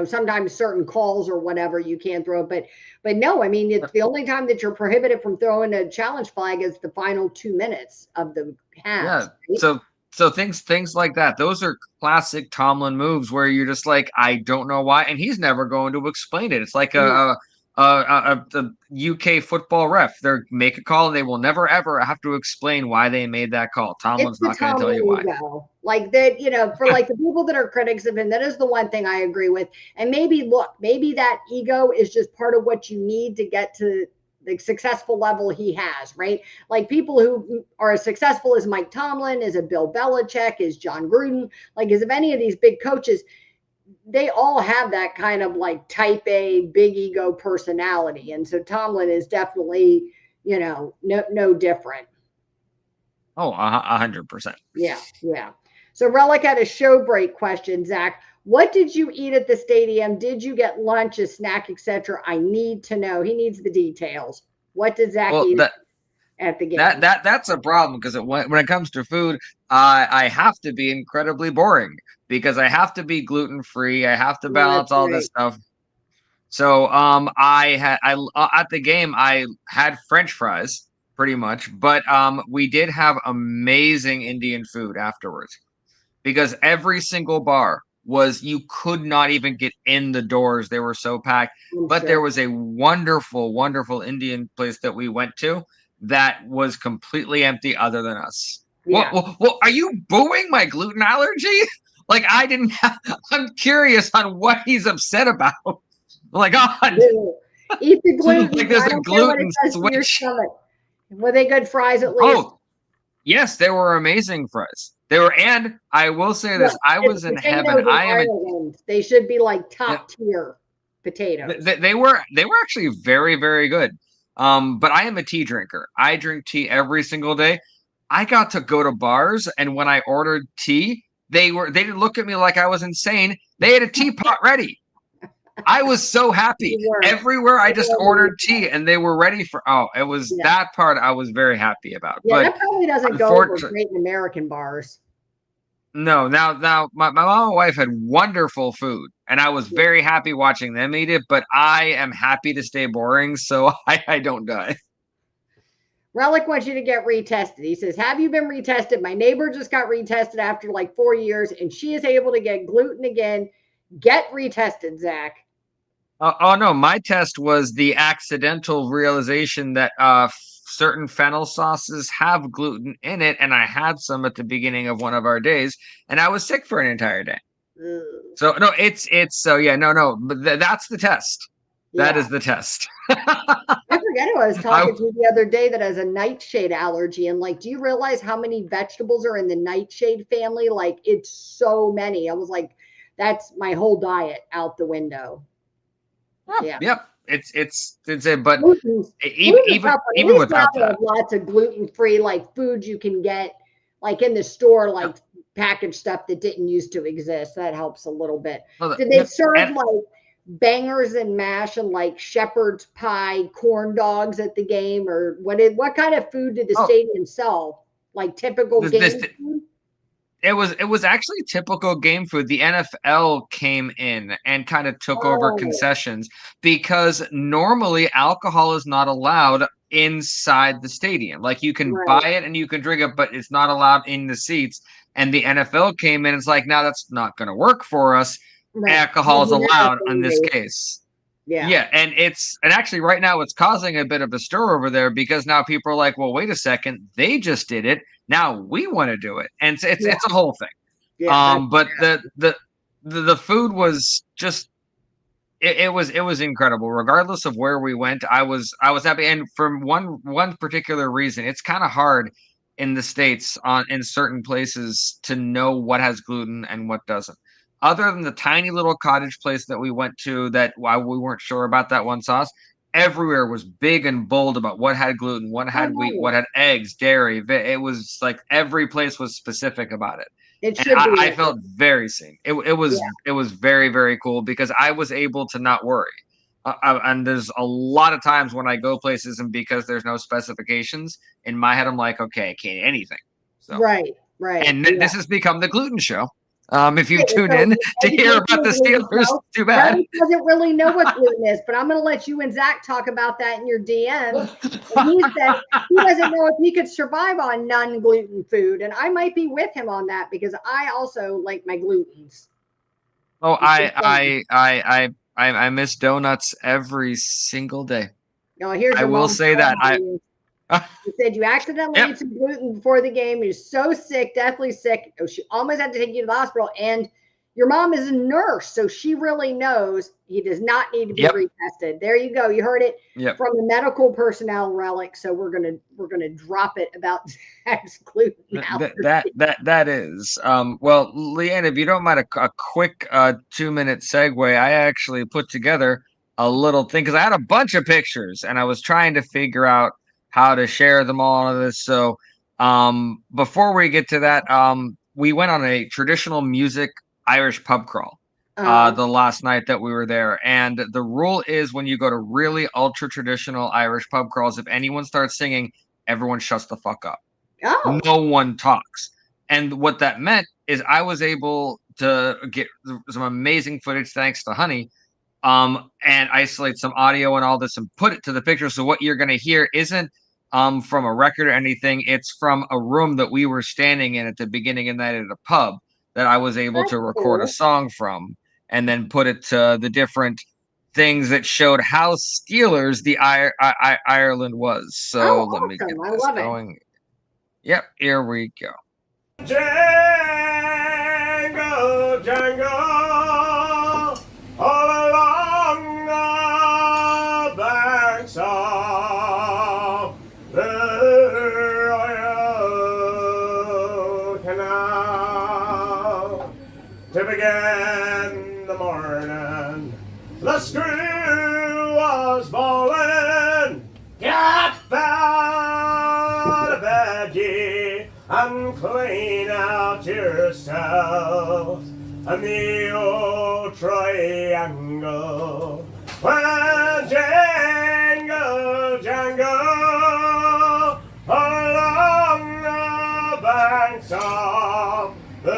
Speaker 1: sometimes certain calls or whatever you can't throw. But no, I mean, it's the only time that you're prohibited from throwing a challenge flag is the final 2 minutes of the half.
Speaker 2: Yeah. Right? So things like that, those are classic Tomlin moves where you're just like, I don't know why, and he's never going to explain it. It's like a UK football ref. They make a call and they will never ever have to explain why they made that call. Tomlin's not going to tell you why.
Speaker 1: Like that, for like the people that are critics of him, that is the one thing I agree with. And maybe that ego is just part of what you need to get to the successful level he has, right? Like people who are as successful as Mike Tomlin, as a Bill Belichick, as John Gruden, like as of any of these big coaches, they all have that kind of like type A big ego personality. And so Tomlin is definitely, no different.
Speaker 2: Oh, 100%.
Speaker 1: Yeah. So Relic had a show break question, Zach. What did you eat at the stadium? Did you get lunch, a snack, etc.? I need to know. He needs the details. What did Zach
Speaker 2: Well,
Speaker 1: eat
Speaker 2: that
Speaker 1: at the game?
Speaker 2: that's a problem because when it comes to food, I have to be incredibly boring because I have to be gluten free. I have to
Speaker 1: Oh,
Speaker 2: balance
Speaker 1: that's
Speaker 2: all this
Speaker 1: right.
Speaker 2: stuff. So I at the game I had French fries pretty much, but we did have amazing Indian food afterwards because every single bar was you could not even get in the doors. They were so packed.
Speaker 1: I'm
Speaker 2: But
Speaker 1: sure.
Speaker 2: there was a wonderful, wonderful Indian place that we went to that was completely empty other than us.
Speaker 1: Yeah.
Speaker 2: What are you booing my gluten allergy? Like I didn't have, I'm curious on what he's upset about. Like God,
Speaker 1: Ew. Eat the
Speaker 2: like
Speaker 1: gluten.
Speaker 2: there's
Speaker 1: I
Speaker 2: a
Speaker 1: don't care what it
Speaker 2: gluten
Speaker 1: does to your
Speaker 2: switch.
Speaker 1: stomach. Were they good fries at least?
Speaker 2: Oh, yes, they were amazing fries. They were, and I will say this:
Speaker 1: Look,
Speaker 2: I
Speaker 1: it's
Speaker 2: was in heaven.
Speaker 1: potatoes in Ireland. They should be like
Speaker 2: Yeah,
Speaker 1: top tier potatoes.
Speaker 2: they were actually very very good. But I am a tea drinker. I drink tea every single day. I got to go to bars, and when I ordered tea, they didn't look at me like I was insane. They had a teapot ready. I was so happy.
Speaker 1: They were.
Speaker 2: Everywhere I
Speaker 1: They
Speaker 2: just
Speaker 1: were really
Speaker 2: ordered tea,
Speaker 1: good.
Speaker 2: and they were ready for. Oh, it was
Speaker 1: Yeah.
Speaker 2: that part I was very happy about.
Speaker 1: Yeah,
Speaker 2: But
Speaker 1: that probably doesn't go over
Speaker 2: unfortunately,
Speaker 1: great in American bars.
Speaker 2: no, now my mom and wife had wonderful food, and I was
Speaker 1: Yeah.
Speaker 2: very happy watching them eat it, but I am happy to stay boring, so I don't die.
Speaker 1: Relic wants you to get retested. He says, have you been retested? My neighbor just got retested after like 4 years, and she is able to get gluten again. Get retested, Zach.
Speaker 2: Oh no, my test was the accidental realization that certain fennel sauces have gluten in it, and I had some at the beginning of one of our days, and I was sick for an entire day.
Speaker 1: Ugh.
Speaker 2: So no, it's so yeah, no, but that's the test. That
Speaker 1: Yeah.
Speaker 2: is the test.
Speaker 1: I forget who I was
Speaker 2: I
Speaker 1: talking to the other day that has a nightshade allergy. And like, do you realize how many vegetables are in the nightshade family? Like, it's so many. I was like, that's my whole diet out the window. Yeah.
Speaker 2: yep. It's a but
Speaker 1: Gluten's
Speaker 2: even
Speaker 1: gluten's a
Speaker 2: even
Speaker 1: tough one. At
Speaker 2: even
Speaker 1: least now
Speaker 2: without
Speaker 1: they have
Speaker 2: that.
Speaker 1: lots of gluten-free like foods you can get like in the store,
Speaker 2: Yep.
Speaker 1: like packaged stuff that didn't used to exist. That helps a little bit.
Speaker 2: Well,
Speaker 1: Did they serve
Speaker 2: and
Speaker 1: like bangers and mash and like shepherd's pie corn dogs at the game, or what kind of food did the
Speaker 2: oh,
Speaker 1: stadium sell? Like typical
Speaker 2: this
Speaker 1: game food?
Speaker 2: it was actually typical game food. The NFL came in and kind of took over
Speaker 1: Oh,
Speaker 2: concessions because normally alcohol is not allowed inside the stadium. Like you can buy
Speaker 1: right,
Speaker 2: it and you can drink it, but it's not allowed in the seats. And the NFL came in and it's like, now that's not going to work for us.
Speaker 1: right.
Speaker 2: Alcohol
Speaker 1: We'll
Speaker 2: is
Speaker 1: do that
Speaker 2: allowed in this
Speaker 1: anyways.
Speaker 2: case.
Speaker 1: Yeah,
Speaker 2: Yeah, and actually right now it's causing a bit of a stir over there because now people are like, well, wait a second, they just did it. Now we want to do it. And
Speaker 1: yeah,
Speaker 2: it's a whole thing.
Speaker 1: yeah. That's
Speaker 2: But the food was just it was incredible. Regardless of where we went, I was happy. And for one particular reason, it's kind of hard in the States on in certain places to know what has gluten and what doesn't. Other than the tiny little cottage place that we went to, that why we weren't sure about that one sauce, everywhere was big and bold about what had gluten, what
Speaker 1: oh,
Speaker 2: had wheat, what
Speaker 1: nice.
Speaker 2: had eggs, dairy. It was like every place was specific about it,
Speaker 1: It
Speaker 2: and
Speaker 1: should be
Speaker 2: I
Speaker 1: that way.
Speaker 2: felt very seen. It was very very cool because I was able to not worry. And there's a lot of times when I go places and because there's no specifications in my head, I'm like, okay, I can't eat anything. So,
Speaker 1: Right, right.
Speaker 2: and
Speaker 1: Yeah.
Speaker 2: this has become the gluten show. If you
Speaker 1: Okay,
Speaker 2: tune
Speaker 1: so
Speaker 2: in to hear
Speaker 1: education
Speaker 2: about the
Speaker 1: is gluten
Speaker 2: Steelers,
Speaker 1: show.
Speaker 2: too bad.
Speaker 1: Relic doesn't really know what gluten is, but I'm going to let you and Zach talk about that in your DMs. And he said he doesn't know if he could survive on non-gluten food, and I might be with him on that because I also like my glutens.
Speaker 2: Oh,
Speaker 1: I'm just saying.
Speaker 2: I miss donuts every single day.
Speaker 1: No, here's
Speaker 2: I
Speaker 1: your
Speaker 2: will
Speaker 1: mom
Speaker 2: say that
Speaker 1: telling you. She said you accidentally
Speaker 2: yep.
Speaker 1: ate some gluten before the game. You're so sick, deathly sick. Oh, she almost had to take you to the hospital. And your mom is a nurse, so she really knows he does not need to be
Speaker 2: Yep.
Speaker 1: retested. There you go. You heard it
Speaker 2: Yep.
Speaker 1: from the medical personnel, Relic. So we're gonna drop it about Zach's gluten allergy.
Speaker 2: That is. Well, Leanne, if you don't mind a quick 2-minute segue, I actually put together a little thing because I had a bunch of pictures and I was trying to figure out how to share them all of this. So before we get to that, we went on a traditional music Irish pub crawl. the last night that we were there. And the rule is when you go to really ultra traditional Irish pub crawls, if anyone starts singing, everyone shuts the fuck up.
Speaker 1: Oh.
Speaker 2: No one talks. And what that meant is I was able to get some amazing footage thanks to Honey, and isolate some audio and all this and put it to the picture. So what you're going to hear isn't from a record or anything. It's from a room that we were standing in at the beginning of the night at a pub that I was able to record a song from and then put it to the different things that showed how Steelers the Ireland was. So let me get this going. Yep, here we go.
Speaker 4: Jangle, jangle, all along the banks of the Royal Canal. To begin the morning, the screw was bowling. Get out of bed, ye, and clean out yourself and the old triangle. When jangle, jangle, along the banks of the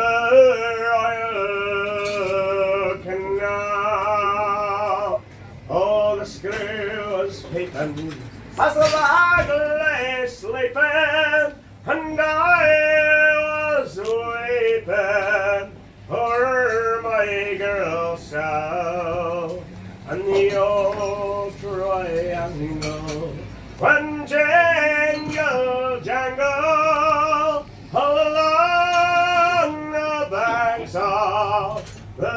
Speaker 4: Royal Canal. Oh, the screw was peeping as the lad lay sleeping, and I was weeping for my girl Sal and the old triangle. When jangle, jangle, along the banks of the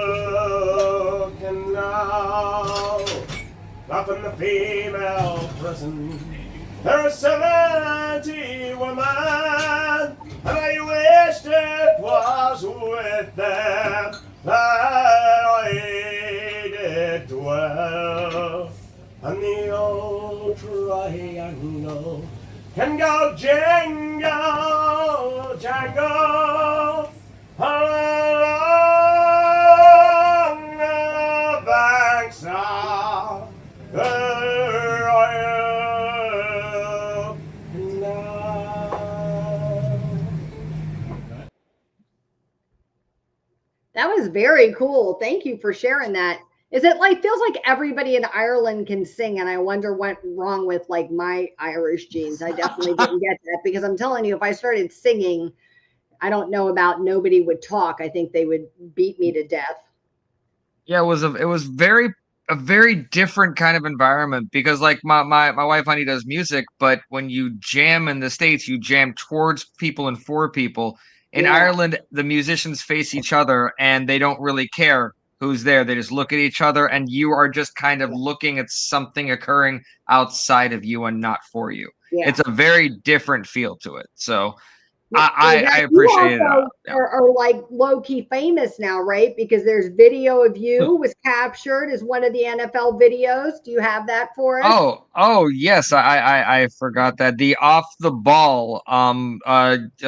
Speaker 4: Royal Canal. Up in the female prison, there were 70 women, and I wished it was with them that I did dwell. And the old triangle can go jingle, jangle, along the banks of the Royal Canal.
Speaker 1: That was very cool. Thank you for sharing that. Is it like, feels like everybody in Ireland can sing, and I wonder what wrong with like my Irish genes. I definitely didn't get that, because I'm telling you, if I started singing, I don't know about nobody would talk. I think they would beat me to death.
Speaker 2: Yeah, it was a very different kind of environment, because like my wife Honey does music, but when you jam in the States, you jam towards people and for people. In Ireland, the musicians face each other and they don't really care who's there. They just look at each other, and you are just kind of looking at something occurring outside of you and not for you.
Speaker 1: Yeah.
Speaker 2: It's a very different feel to it. So I appreciate it.
Speaker 1: Are like low-key famous now, right? Because there's video of you was captured as one of the NFL videos. Do you have that for us?
Speaker 2: Oh yes, I forgot that. The Off the Ball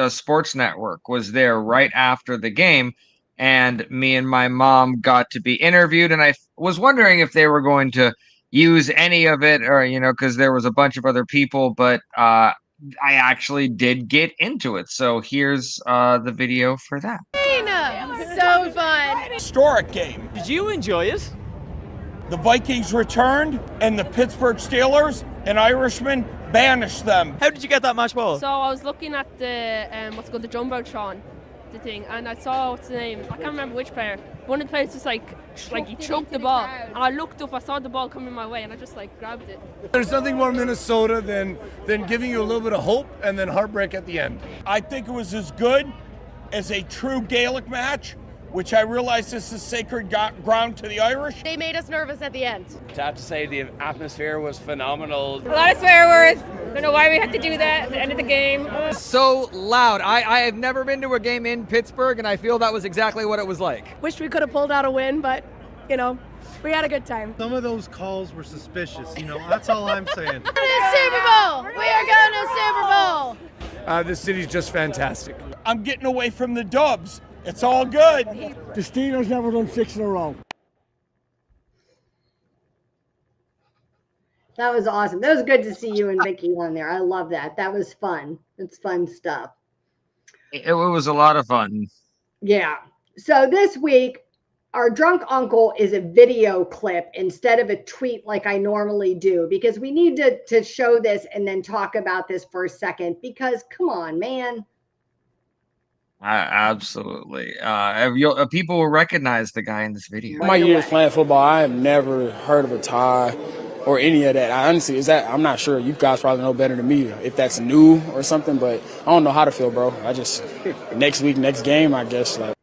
Speaker 2: sports network was there right after the game, and me and my mom got to be interviewed, and I was wondering if they were going to use any of it, or because there was a bunch of other people, but I actually did get into it. So here's the video for that.
Speaker 5: So fun.
Speaker 4: Historic game.
Speaker 3: Did you enjoy it?
Speaker 4: The Vikings returned, and the Pittsburgh Steelers, an Irishman, banished them.
Speaker 3: How did you get that match ball?
Speaker 5: So I was looking at the what's called the Jumbotron, the thing, and I saw, what's the name? I can't remember which player. One of the players just like he choked the ball, and I looked up, I saw the ball coming my way, and I just like grabbed it.
Speaker 6: There's nothing more Minnesota than giving you a little bit of hope and then heartbreak at the end.
Speaker 4: I think it was as good as a true Gaelic match, which I realize this is sacred ground to the Irish.
Speaker 5: They made us nervous at the end.
Speaker 7: I have to say the atmosphere was phenomenal.
Speaker 5: A lot of swear words. Don't know why we had to do that at the end of the game.
Speaker 3: So loud. I have never been to a game in Pittsburgh, and I feel that was exactly what it was like.
Speaker 5: Wish we could have pulled out a win, but we had a good time.
Speaker 6: Some of those calls were suspicious, that's all I'm saying.
Speaker 5: Super Bowl! We are going to Super Bowl!
Speaker 6: This city's just fantastic.
Speaker 4: I'm getting away from the Dubs It's all good.
Speaker 6: The Steelers never done 6 in a row.
Speaker 1: That was awesome. That was good to see you and Vicky on there. I love that. That was fun. It's fun stuff.
Speaker 2: It was a lot of fun.
Speaker 1: Yeah. So this week, our drunk uncle is a video clip instead of a tweet like I normally do, because we need to show this and then talk about this for a second, because come on, man.
Speaker 2: Absolutely. People will recognize the guy in this video.
Speaker 8: My years playing football, I have never heard of a tie or any of that. I honestly, I'm not sure. You guys probably know better than me if that's new or something, but I don't know how to feel, bro. I just, next week, next game, I guess, like.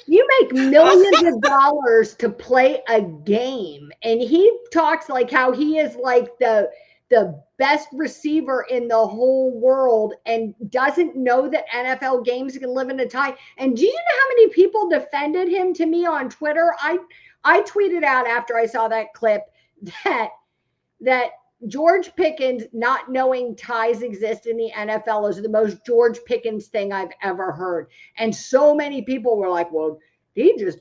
Speaker 1: You make millions of dollars to play a game, and he talks like how he is like the best receiver in the whole world and doesn't know that NFL games can live in a tie. And do you know how many people defended him to me on Twitter? I tweeted out after I saw that clip that George Pickens not knowing ties exist in the NFL is the most George Pickens thing I've ever heard. And so many people were like, well, he just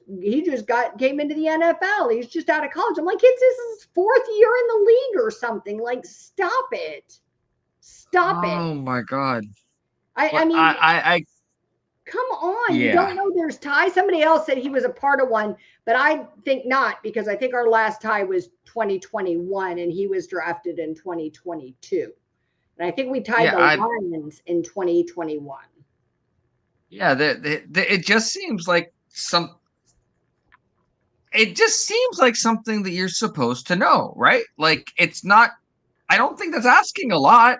Speaker 1: came into the NFL. He's just out of college. I'm like, this is his 4th year in the league or something. Like, stop it. Stop it.
Speaker 2: Oh my God.
Speaker 1: I mean,
Speaker 2: I
Speaker 1: come on.
Speaker 2: Yeah.
Speaker 1: You don't know there's ties. Somebody else said he was a part of one, but I think not, because I think our last tie was 2021 and he was drafted in 2022. And I think we tied the Lions in 2021.
Speaker 2: Yeah, it just seems like something that you're supposed to know, right? Like, it's not, I don't think that's asking a lot.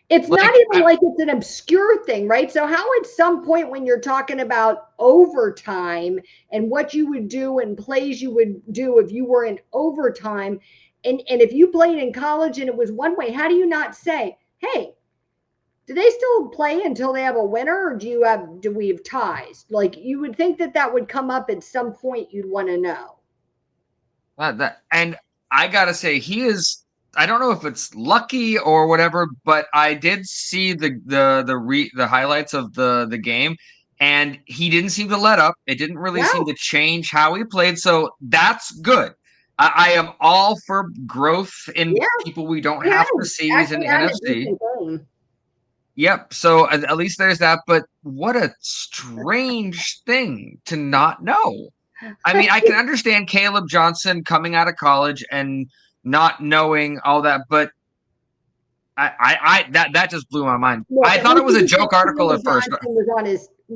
Speaker 1: It's not even like it's an obscure thing, right? So how at some point when you're talking about overtime and what you would do and plays you would do if you were in overtime, and if you played in college and it was one way, how do you not say, hey, do they still play until they have a winner, or do we have ties? Like, you would think that would come up at some point. You'd want to know.
Speaker 2: And I gotta say, he is. I don't know if it's lucky or whatever, but I did see the highlights of the game, and he didn't seem to let up. It didn't really seem to change how he played, so that's good. I am all for growth in people we don't have to see in the NFC. Yep. So at least there's that. But what a strange thing to not know. I mean, I can understand Caleb Johnson coming out of college and not knowing all that, but that just blew my mind. I thought it was a joke article at first.
Speaker 1: Johnson was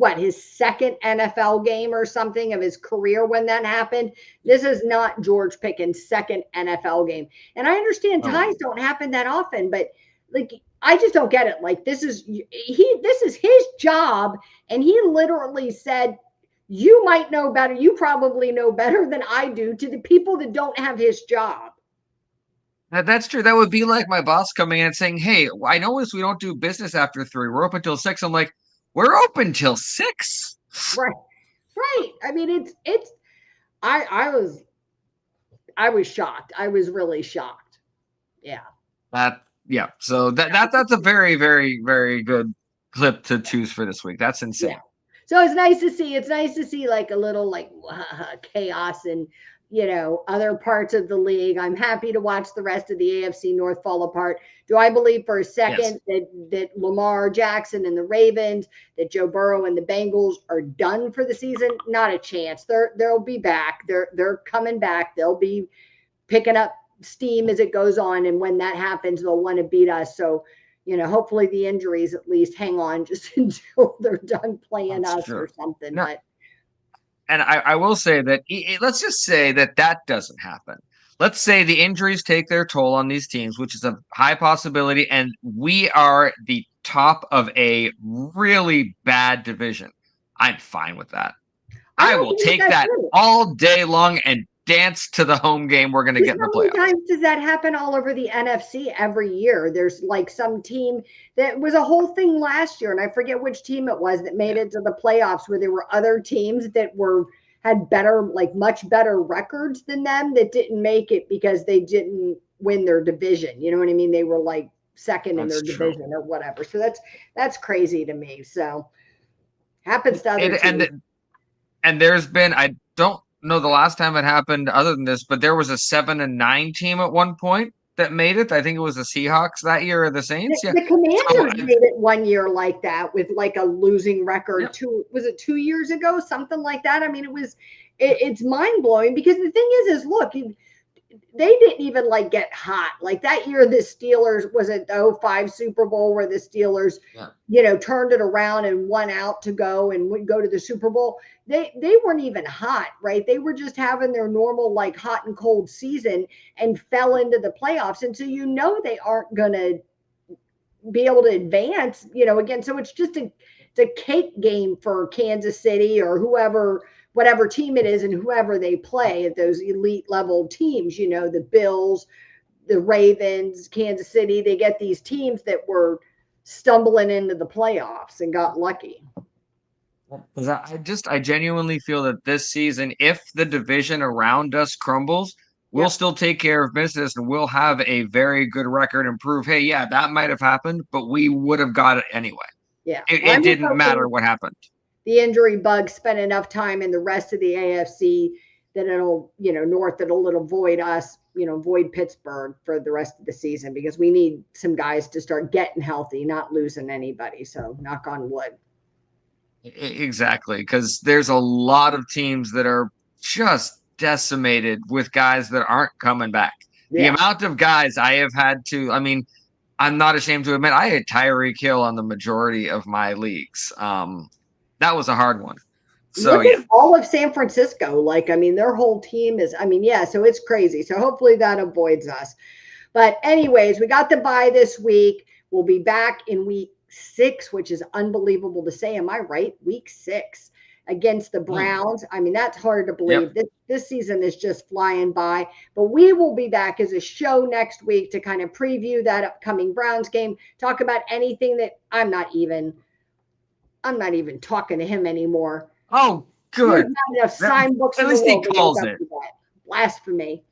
Speaker 1: on his second NFL game or something of his career when that happened. This is not George Pickens' second NFL game. And I understand ties don't happen that often, but like, I just don't get it. Like, this is his job, and he literally said, you might know better. You probably know better than I do, to the people that don't have his job.
Speaker 2: That's true. That would be like my boss coming in and saying, hey, I noticed we don't do business after 3. We're open till 6. I'm like, we're open till 6.
Speaker 1: Right. I mean, I was shocked. I was really shocked. Yeah.
Speaker 2: So that's a very, very, very good clip to choose for this week. That's insane.
Speaker 1: Yeah. So it's nice to see like a little like chaos and, other parts of the league. I'm happy to watch the rest of the AFC North fall apart. Do I believe for a second that Lamar Jackson and the Ravens, that Joe Burrow and the Bengals are done for the season? Not a chance. They'll be back. They're coming back. They'll be picking up steam as it goes on, and when that happens, they'll want to beat us. So, hopefully the injuries at least hang on just until they're done playing us or something.
Speaker 2: No.
Speaker 1: But
Speaker 2: and I will say that let's just say that doesn't happen. Let's say the injuries take their toll on these teams, which is a high possibility, and we are the top of a really bad division. I'm fine with that. I will take that all day long and dance to the home game we're going to get in the playoffs.
Speaker 1: How many times does that happen all over the NFC every year? There's like some team that was a whole thing last year, and I forget which team it was that made it to the playoffs, where there were other teams that had better, like much better records than them, that didn't make it because they didn't win their division. You know what I mean? They were like second in their division or whatever. So that's crazy to me. So happens to other teams.
Speaker 2: And there's been, I don't know the last time it happened other than this, but there was a 7-9 team at one point that made it. I think it was the Seahawks that year or the Saints.
Speaker 1: The Commanders made it one year like that with like a losing record. Was it 2 years ago? Something like that. I mean, it's mind blowing because the thing is look, they didn't even like get hot. Like that year, the Steelers was it the 05 Super Bowl where the Steelers, turned it around and won out to go and would go to the Super Bowl. They weren't even hot, right? They were just having their normal like hot and cold season and fell into the playoffs. And so they aren't gonna be able to advance, again. So it's just it's a cake game for Kansas City or whatever team it is and whoever they play at those elite level teams, the Bills, the Ravens, Kansas City, they get these teams that were stumbling into the playoffs and got lucky.
Speaker 2: I genuinely feel that this season, if the division around us crumbles, we'll still take care of business and we'll have a very good record and prove, hey, yeah, that might have happened, but we would have got it anyway.
Speaker 1: Yeah.
Speaker 2: It didn't matter what happened.
Speaker 1: The injury bug spent enough time in the rest of the AFC that it'll, north, it'll avoid us, avoid Pittsburgh for the rest of the season because we need some guys to start getting healthy, not losing anybody. So knock on wood.
Speaker 2: Exactly. Because there's a lot of teams that are just decimated with guys that aren't coming back. Yeah. The amount of guys I have had to, I'm not ashamed to admit, I had Tyreek Hill on the majority of my leagues. That was a hard one. So
Speaker 1: look at all of San Francisco. Their whole team is, so it's crazy. So hopefully that avoids us. But anyways, we got the bye this week. We'll be back in week 6, which is unbelievable to say. Am I right? Week 6 against the Browns. That's hard to believe. Yep. This season is just flying by. But we will be back as a show next week to kind of preview that upcoming Browns game, talk about anything that I'm not even talking to him anymore.
Speaker 2: Oh, good.
Speaker 1: Enough sign books.
Speaker 2: At least he calls it.
Speaker 1: Blasphemy.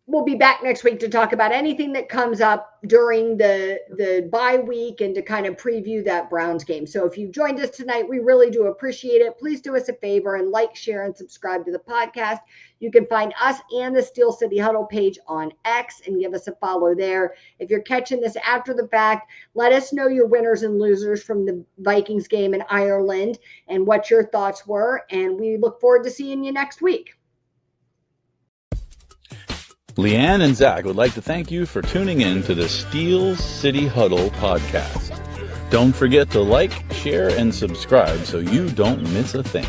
Speaker 1: We'll be back next week to talk about anything that comes up during the bye week and to kind of preview that Browns game. So if you've joined us tonight, we really do appreciate it. Please do us a favor and like, share, and subscribe to the podcast. You can find us and the Steel City Huddle page on X and give us a follow there. If you're catching this after the fact, let us know your winners and losers from the Vikings game in Ireland and what your thoughts were. And we look forward to seeing you next week.
Speaker 9: Leanne and Zach would like to thank you for tuning in to the Steel City Huddle podcast. Don't forget to like, share, and subscribe so you don't miss a thing.